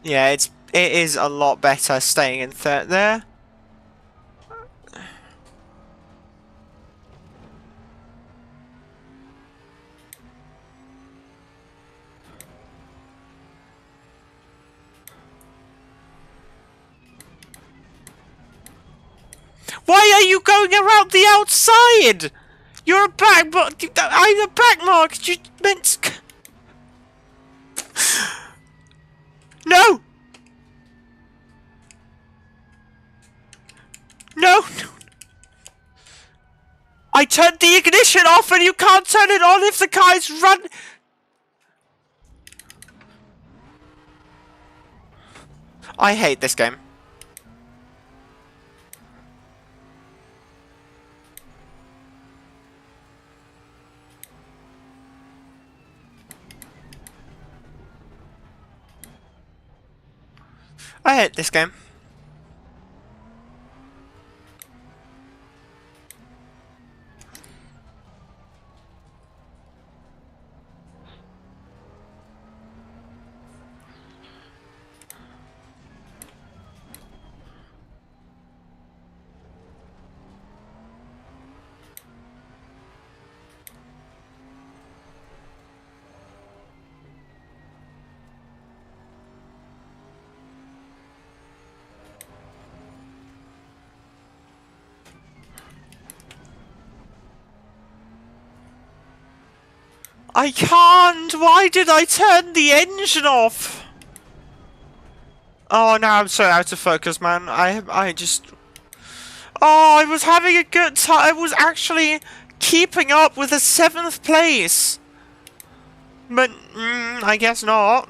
Speaker 1: Yeah, it is a lot better staying in third there. Why are you going around the outside? You're a back, but I'm a back mark. You meant. No! No! I turned the ignition off and you can't turn it on if the car's run. I hate this game. I hate this game. I can't! Why did I turn the engine off? Oh, now I'm so out of focus, man. I just... Oh, I was having a good time. I was actually keeping up with the 7th place. But, I guess not.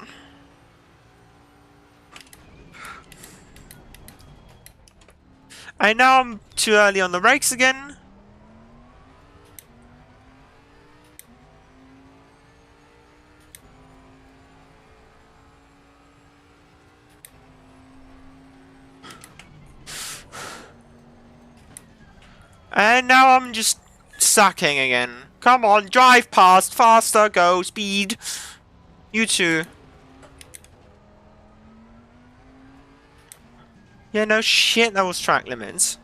Speaker 1: And now I'm too early on the brakes again. And now I'm just sucking again. Come on, drive past, faster, go, speed. You too. Yeah, no shit, that was track limits.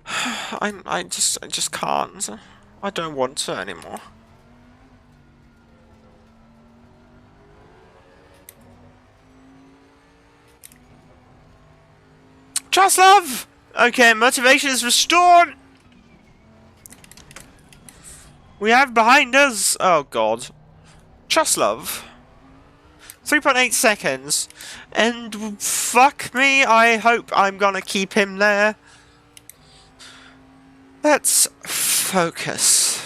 Speaker 1: I just can't. I don't want to anymore. Trust love! Okay, motivation is restored! We have behind us... Oh god. Trust love. 3.8 seconds. And fuck me, I hope I'm gonna keep him there. Let's focus.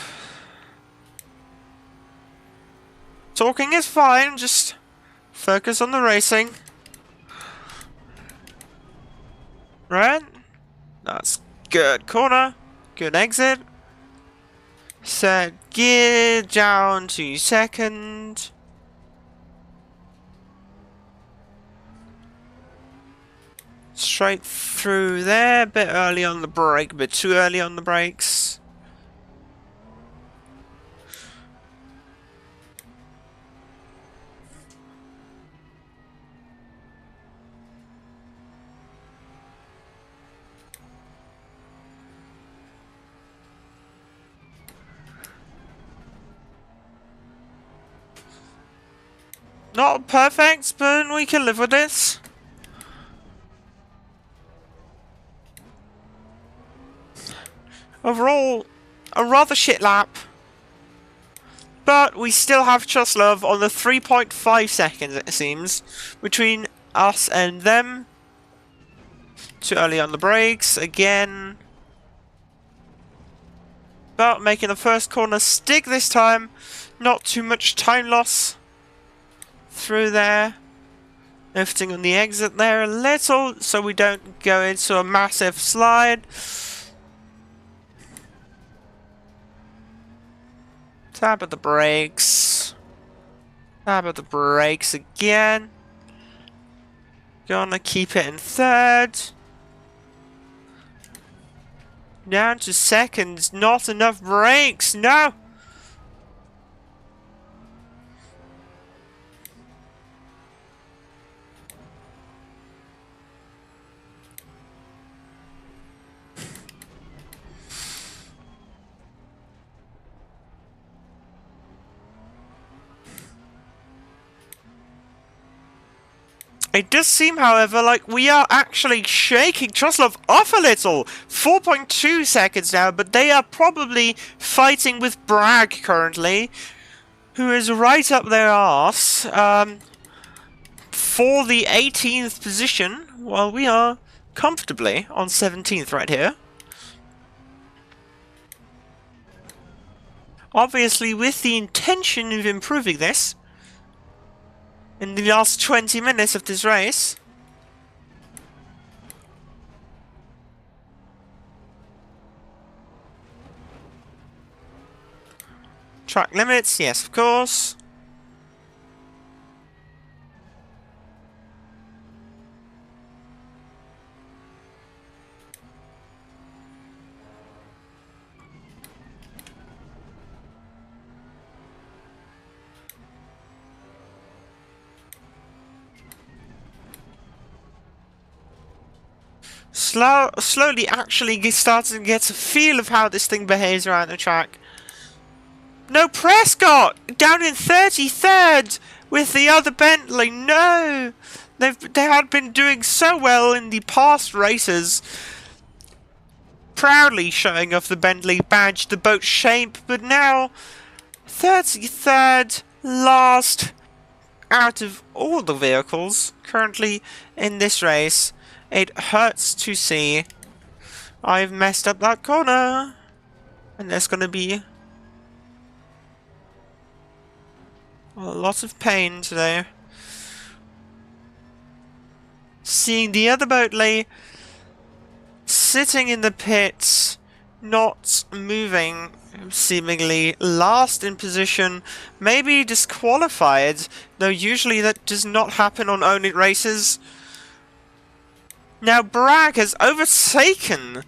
Speaker 1: Talking is fine, just focus on the racing. Right? That's good corner. Good exit. Set gear down to second. Straight through there. Bit early on the brake, bit too early on the brakes. Not perfect, but we can live with this. Overall, a rather shit lap. But we still have trust love on the 3.5 seconds, it seems, between us and them. Too early on the brakes again. But making the first corner stick this time. Not too much time loss through there. Lifting on the exit there a little so we don't go into a massive slide. Tap at the brakes. Tap at the brakes again. Gonna keep it in third. Down to second. Not enough brakes. No! It does seem, however, like we are actually shaking Truslov off a little. 4.2 seconds now, but they are probably fighting with Bragg currently, who is right up their arse for the 18th position, while we are comfortably on 17th right here. Obviously with the intention of improving this in the last 20 minutes of this race. Track limits, yes, of course. Slowly actually starting to get a feel of how this thing behaves around the track. No, Prescott! Down in 33rd with the other Bentley. No! They had been doing so well in the past races. Proudly showing off the Bentley badge, the boat shape, but now 33rd, last out of all the vehicles currently in this race. It hurts to see. I've messed up that corner. And there's going to be a lot of pain today. Seeing the other Boatley sitting in the pits, not moving, seemingly last in position, maybe disqualified, though usually that does not happen on OniD races. Now Bragg has overtaken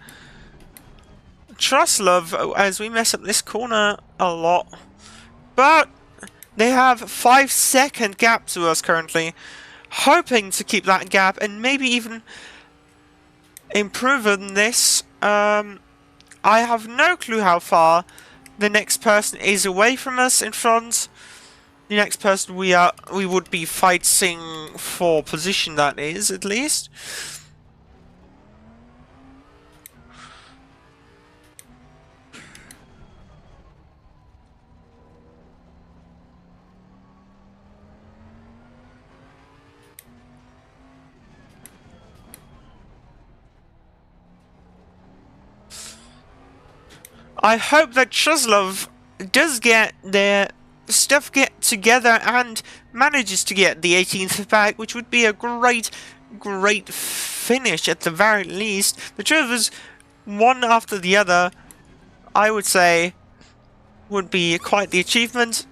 Speaker 1: Truslov as we mess up this corner a lot. But they have 5-second gap to us currently. Hoping to keep that gap and maybe even improve on this. I have no clue how far the next person is away from us in front. The next person we would be fighting for position, that is, at least. I hope that Truslov does get their stuff together and manages to get the 18th back, which would be a great finish at the very least. The two of us, one after the other, I would say, would be quite the achievement.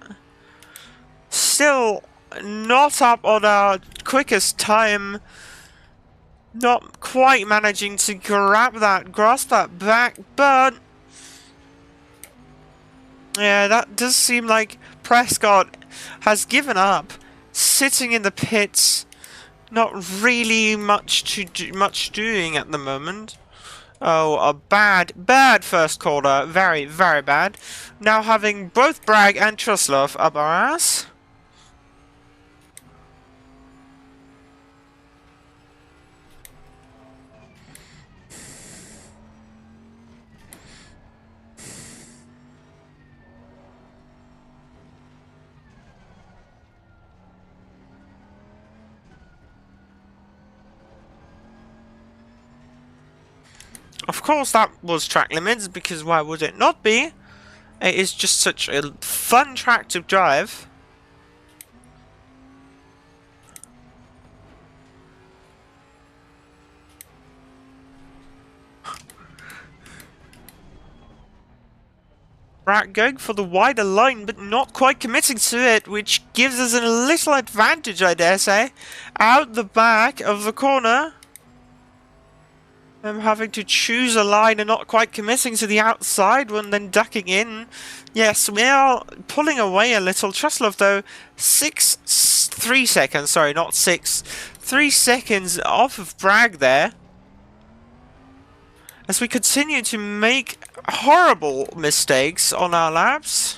Speaker 1: Still not up on our quickest time. Not quite managing to grasp that back, but yeah, that does seem like Prescott has given up, sitting in the pits, not really much doing at the moment. Oh, a bad first quarter, very bad. Now having both Bragg and Truslov up our ass. Of course that was track limits, because why would it not be? It is just such a fun track to drive. Brad going for the wider line, but not quite committing to it, which gives us a little advantage, I dare say. Out the back of the corner. I'm having to choose a line and not quite committing to the outside one, then ducking in. Yes, we are pulling away a little. Truslove, though, 3 seconds, sorry, not 6. 3 seconds off of Bragg there. As we continue to make horrible mistakes on our laps.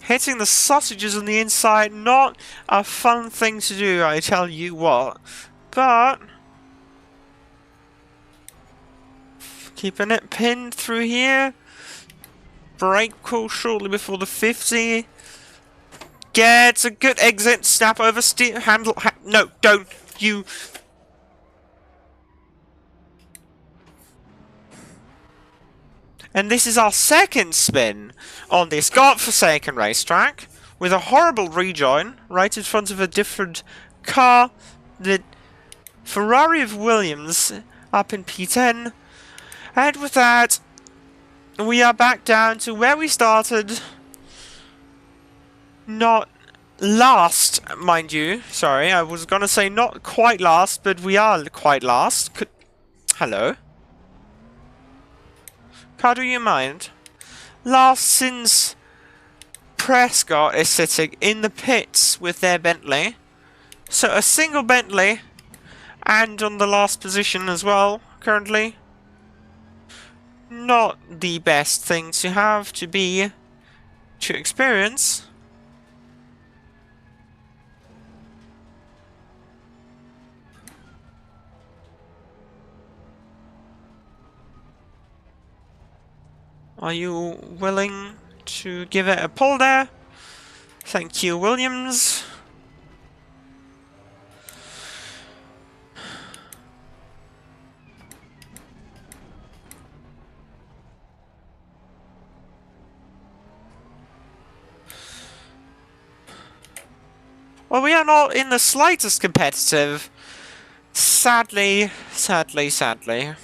Speaker 1: Hitting the sausages on the inside, not a fun thing to do, I tell you what. But keeping it pinned through here. Brake call shortly before the 50. Gets a good exit. Snap over steer handle. No, don't you. And this is our second spin on this godforsaken racetrack, with a horrible rejoin right in front of a different car. The Ferrari of Williams up in P10. And with that, we are back down to where we started. Not last, mind you. Sorry, I was gonna say not quite last, but we are quite last. Hello? Car, do you mind? Last since Prescott is sitting in the pits with their Bentley. So a single Bentley, and on the last position as well, currently. Not the best thing to have to experience. Are you willing to give it a pull there? Thank you, Williams. Well, we are not in the slightest competitive. Sadly, sadly, sadly.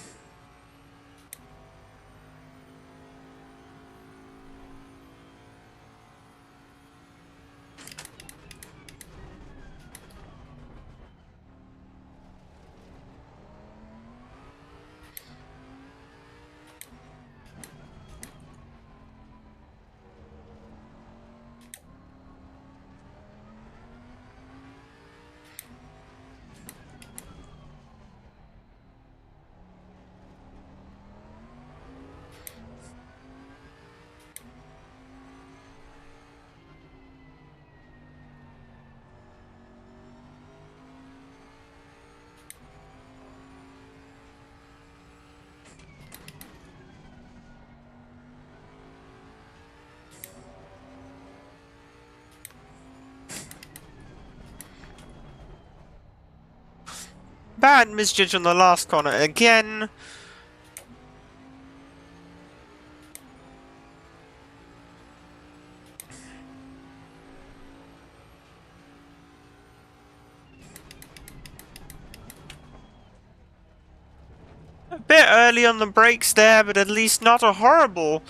Speaker 1: Bad misjudge on the last corner again. A bit early on the brakes there, but at least not a horrible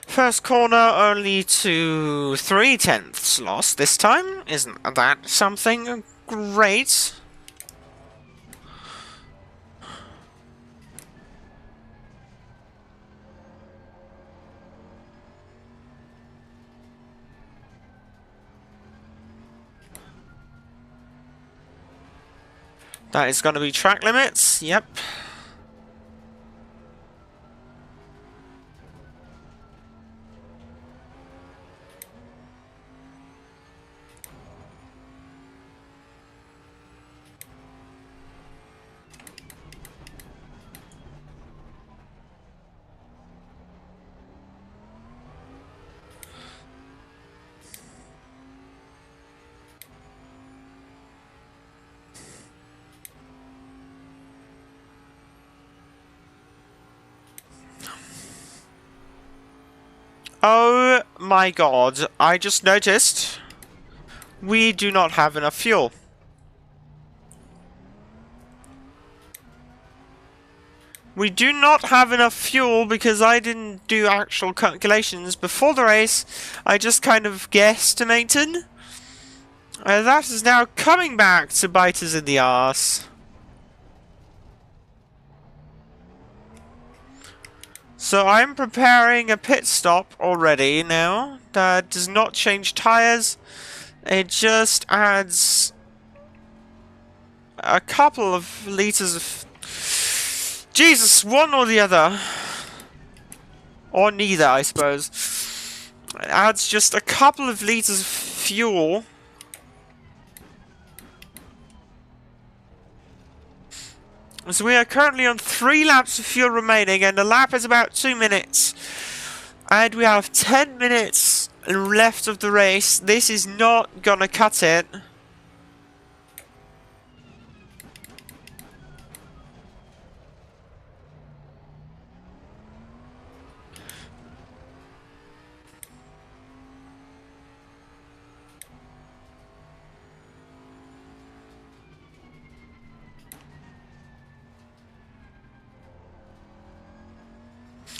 Speaker 1: first corner, only to 0.3 lost this time. Isn't that something great? That is going to be track limits, yep. my god, I just noticed we do not have enough fuel. We do not have enough fuel because I didn't do actual calculations before the race. I just kind of guesstimated. That is now coming back to bite us in the arse. So I'm preparing a pit stop already now. That does not change tyres. It just adds a couple of litres of... Jesus, one or the other. Or neither, I suppose. It adds just a couple of litres of fuel. So we are currently on 3 laps of fuel remaining, and the lap is about 2 minutes. And we have 10 minutes left of the race. This is not gonna cut it.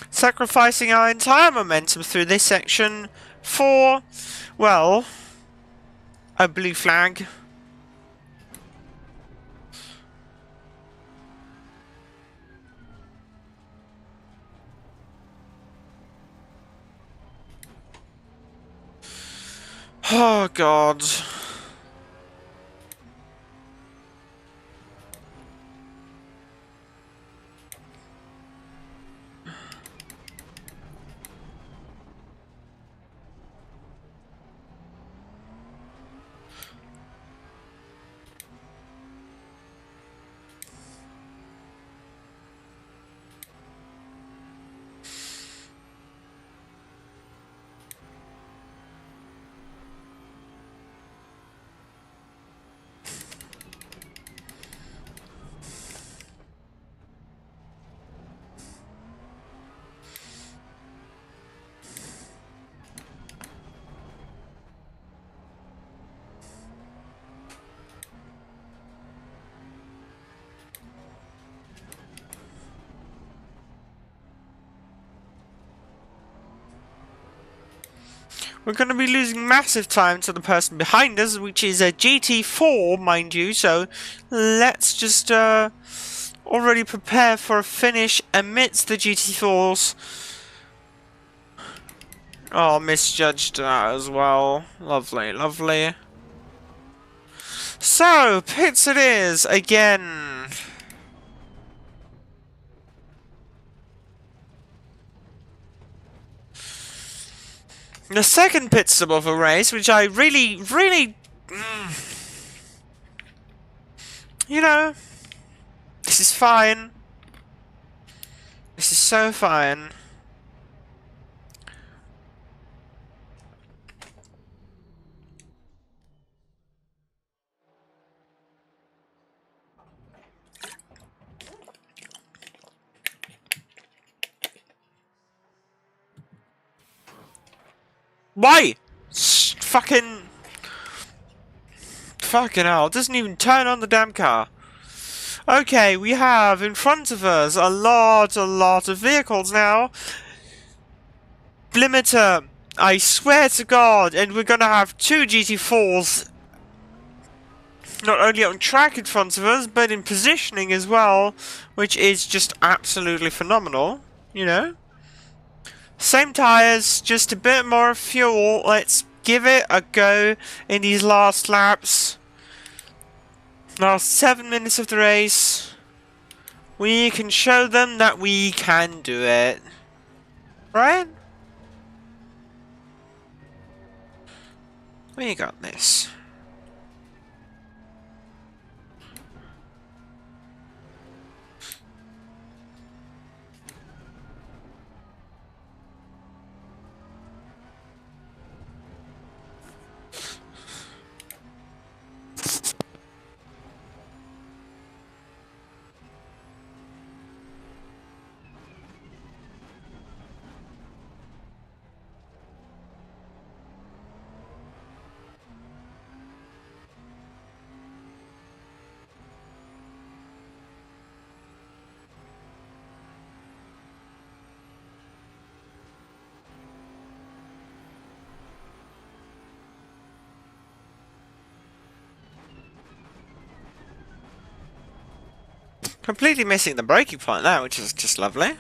Speaker 1: Sacrificing our entire momentum through this section for, well, a blue flag. Oh god. We're going to be losing massive time to the person behind us, which is a GT4, mind you, so let's just already prepare for a finish amidst the GT4s. Oh, misjudged that as well. Lovely, lovely. So, pits it is, again. The second pit stop of a race, which I really... You know, this is fine. This is so fine. Why? Fucking hell, it doesn't even turn on the damn car. Okay, we have in front of us a lot of vehicles now. Limiter, I swear to God, and we're gonna have 2 GT4s not only on track in front of us, but in positioning as well, which is just absolutely phenomenal, you know? Same tyres, just a bit more fuel. Let's give it a go in these last laps. Last 7 minutes of the race. We can show them that we can do it. Right? We got this. Completely missing the braking point there, which is just lovely.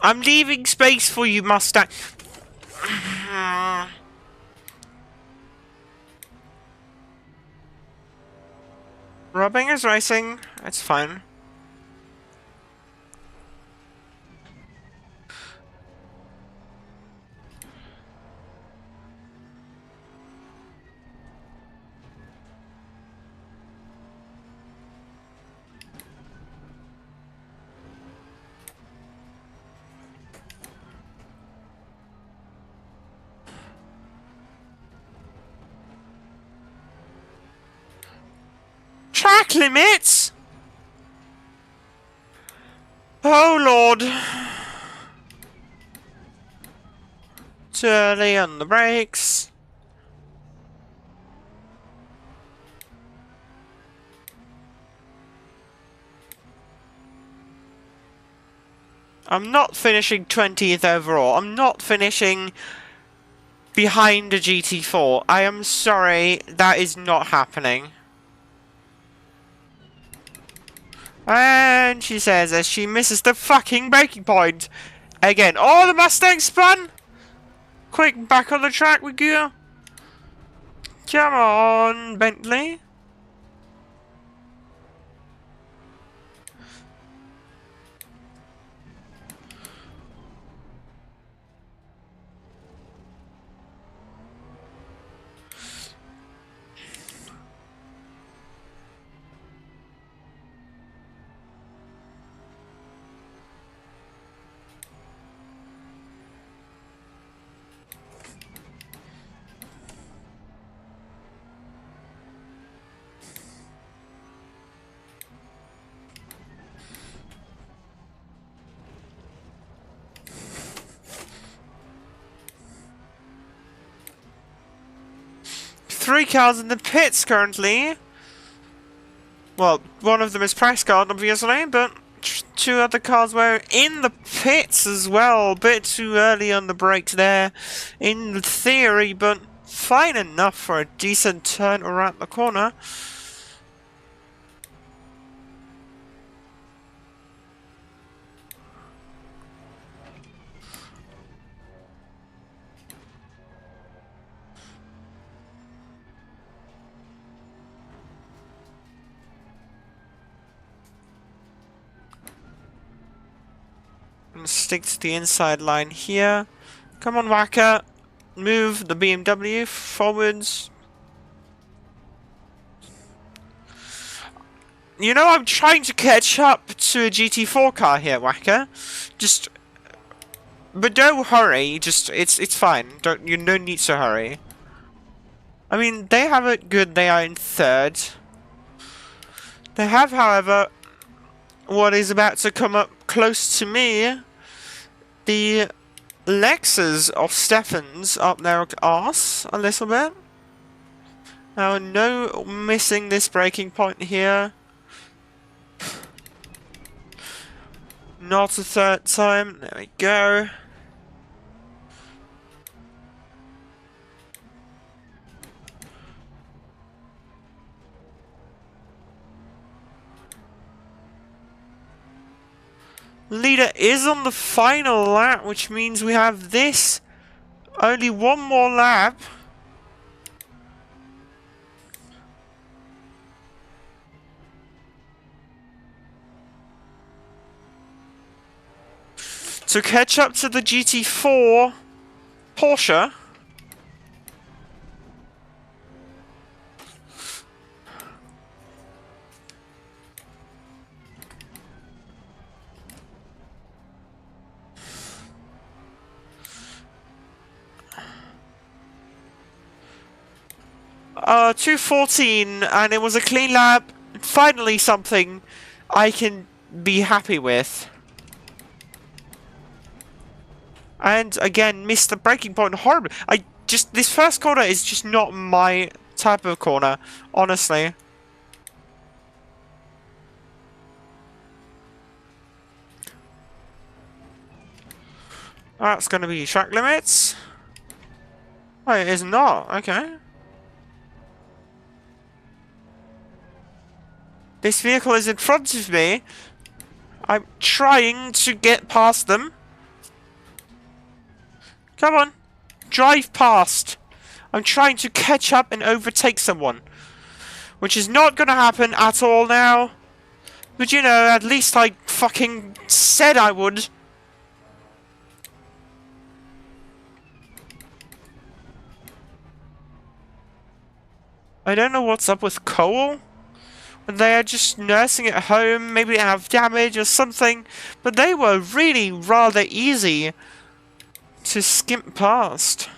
Speaker 1: I'm leaving space for you, Mustang. Rubbing is racing. It's fine. Track limits? Oh lord. Too early on the brakes. I'm not finishing 20th overall. I'm not finishing behind a GT4. I am sorry, that is not happening. And she says as she misses the fucking braking point. Again. Oh, the Mustang spun! Quick, back on the track we go. Come on, Bentley. Three cars in the pits currently. Well, one of them is Prescott, obviously, but two other cars were in the pits as well. Bit too early on the brakes there, in theory, but fine enough for a decent turn around the corner. And stick to the inside line here. Come on, Wacker. Move the BMW forwards. You know, I'm trying to catch up to a GT4 car here, Wacker. But don't hurry. It's fine. You don't need to hurry. I mean, they have it good. They are in third. They have, however, what is about to come up close to me. The Lexus of Stephens up their arse a little bit. Now, no missing this braking point here. Not a third time. There we go. Leader is on the final lap, which means we have this. Only one more lap. to catch up to the GT4 Porsche. Uh, 2:14, and it was a clean lap. Finally something I can be happy with. And again, missed the braking point horribly. This first corner is just not my type of corner, honestly. That's gonna be track limits. Oh, it is not. Okay. This vehicle is in front of me. I'm trying to get past them. Come on. Drive past. I'm trying to catch up and overtake someone. Which is not gonna happen at all now. But you know, at least I fucking said I would. I don't know what's up with Cole. They are just nursing at home, maybe they have damage or something, but they were really rather easy to skimp past.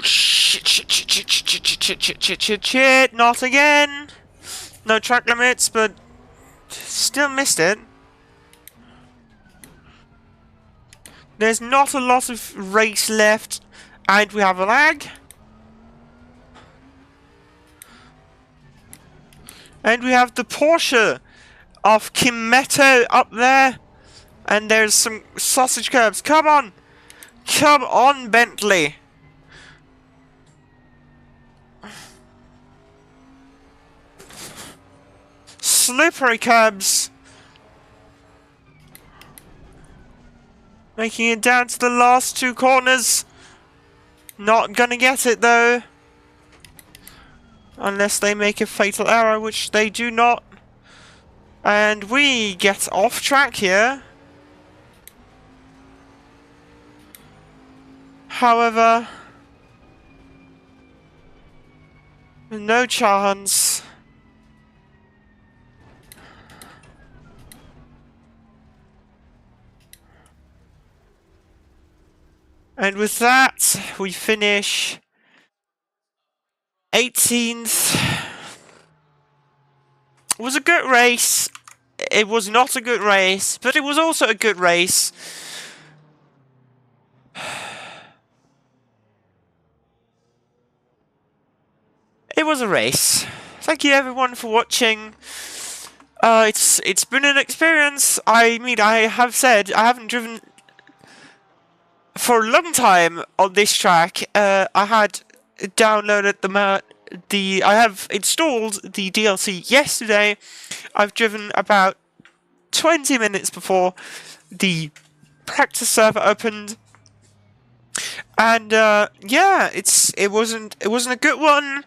Speaker 1: Shit, not again! No track limits, but still missed it. There's not a lot of race left, and we have a lag. And we have the Porsche of Kimetto up there. And there's some sausage curbs. Come on! Come on, Bentley! Slippery curbs! Making it down to the last two corners. Not gonna get it though. Unless they make a fatal error, which they do not. And we get off track here. However, no chance. And with that, we finish 18th. It was a good race. It was not a good race, but it was also a good race. It was a race. Thank you everyone for watching. It's been an experience. I mean, I have said I haven't driven for a long time on this track. I had downloaded I have installed the DLC yesterday. I've driven about 20 minutes before the practice server opened, and yeah, it wasn't a good one.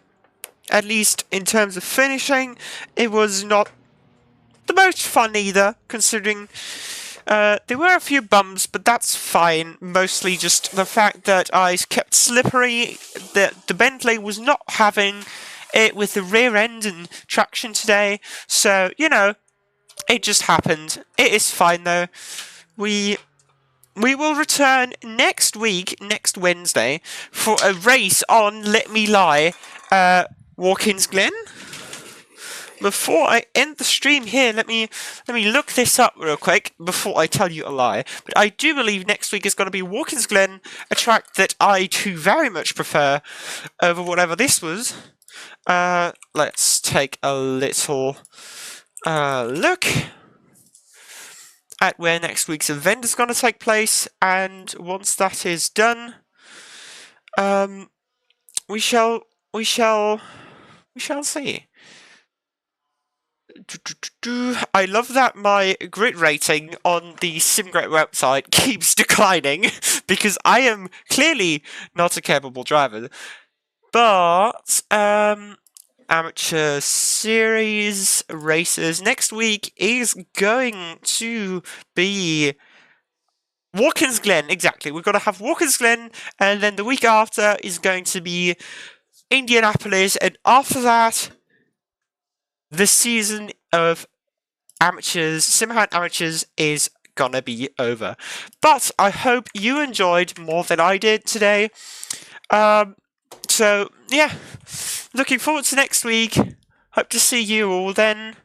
Speaker 1: At least in terms of finishing, it was not the most fun either, considering there were a few bumps, but that's fine. Mostly just the fact that I kept slippery, that the Bentley was not having it with the rear end and traction today. So, you know, it just happened. It is fine though. We will return next week, next Wednesday, for a race on Let Me Lie, Watkins Glen. Before I end the stream here, let me look this up real quick before I tell you a lie. But I do believe next week is going to be Watkins Glen, a track that I too very much prefer over whatever this was. Let's take a little look at where next week's event is going to take place, and once that is done, we shall see. I love that my grid rating on the SimGrid website keeps declining, because I am clearly not a capable driver. But, Amateur Series races. Next week is going to be Watkins Glen. Exactly. We've got to have Watkins Glen, and then the week after is going to be Indianapolis, and after that, the season of amateurs, SimHound amateurs, is gonna be over. But I hope you enjoyed more than I did today. So yeah, looking forward to next week. Hope to see you all then.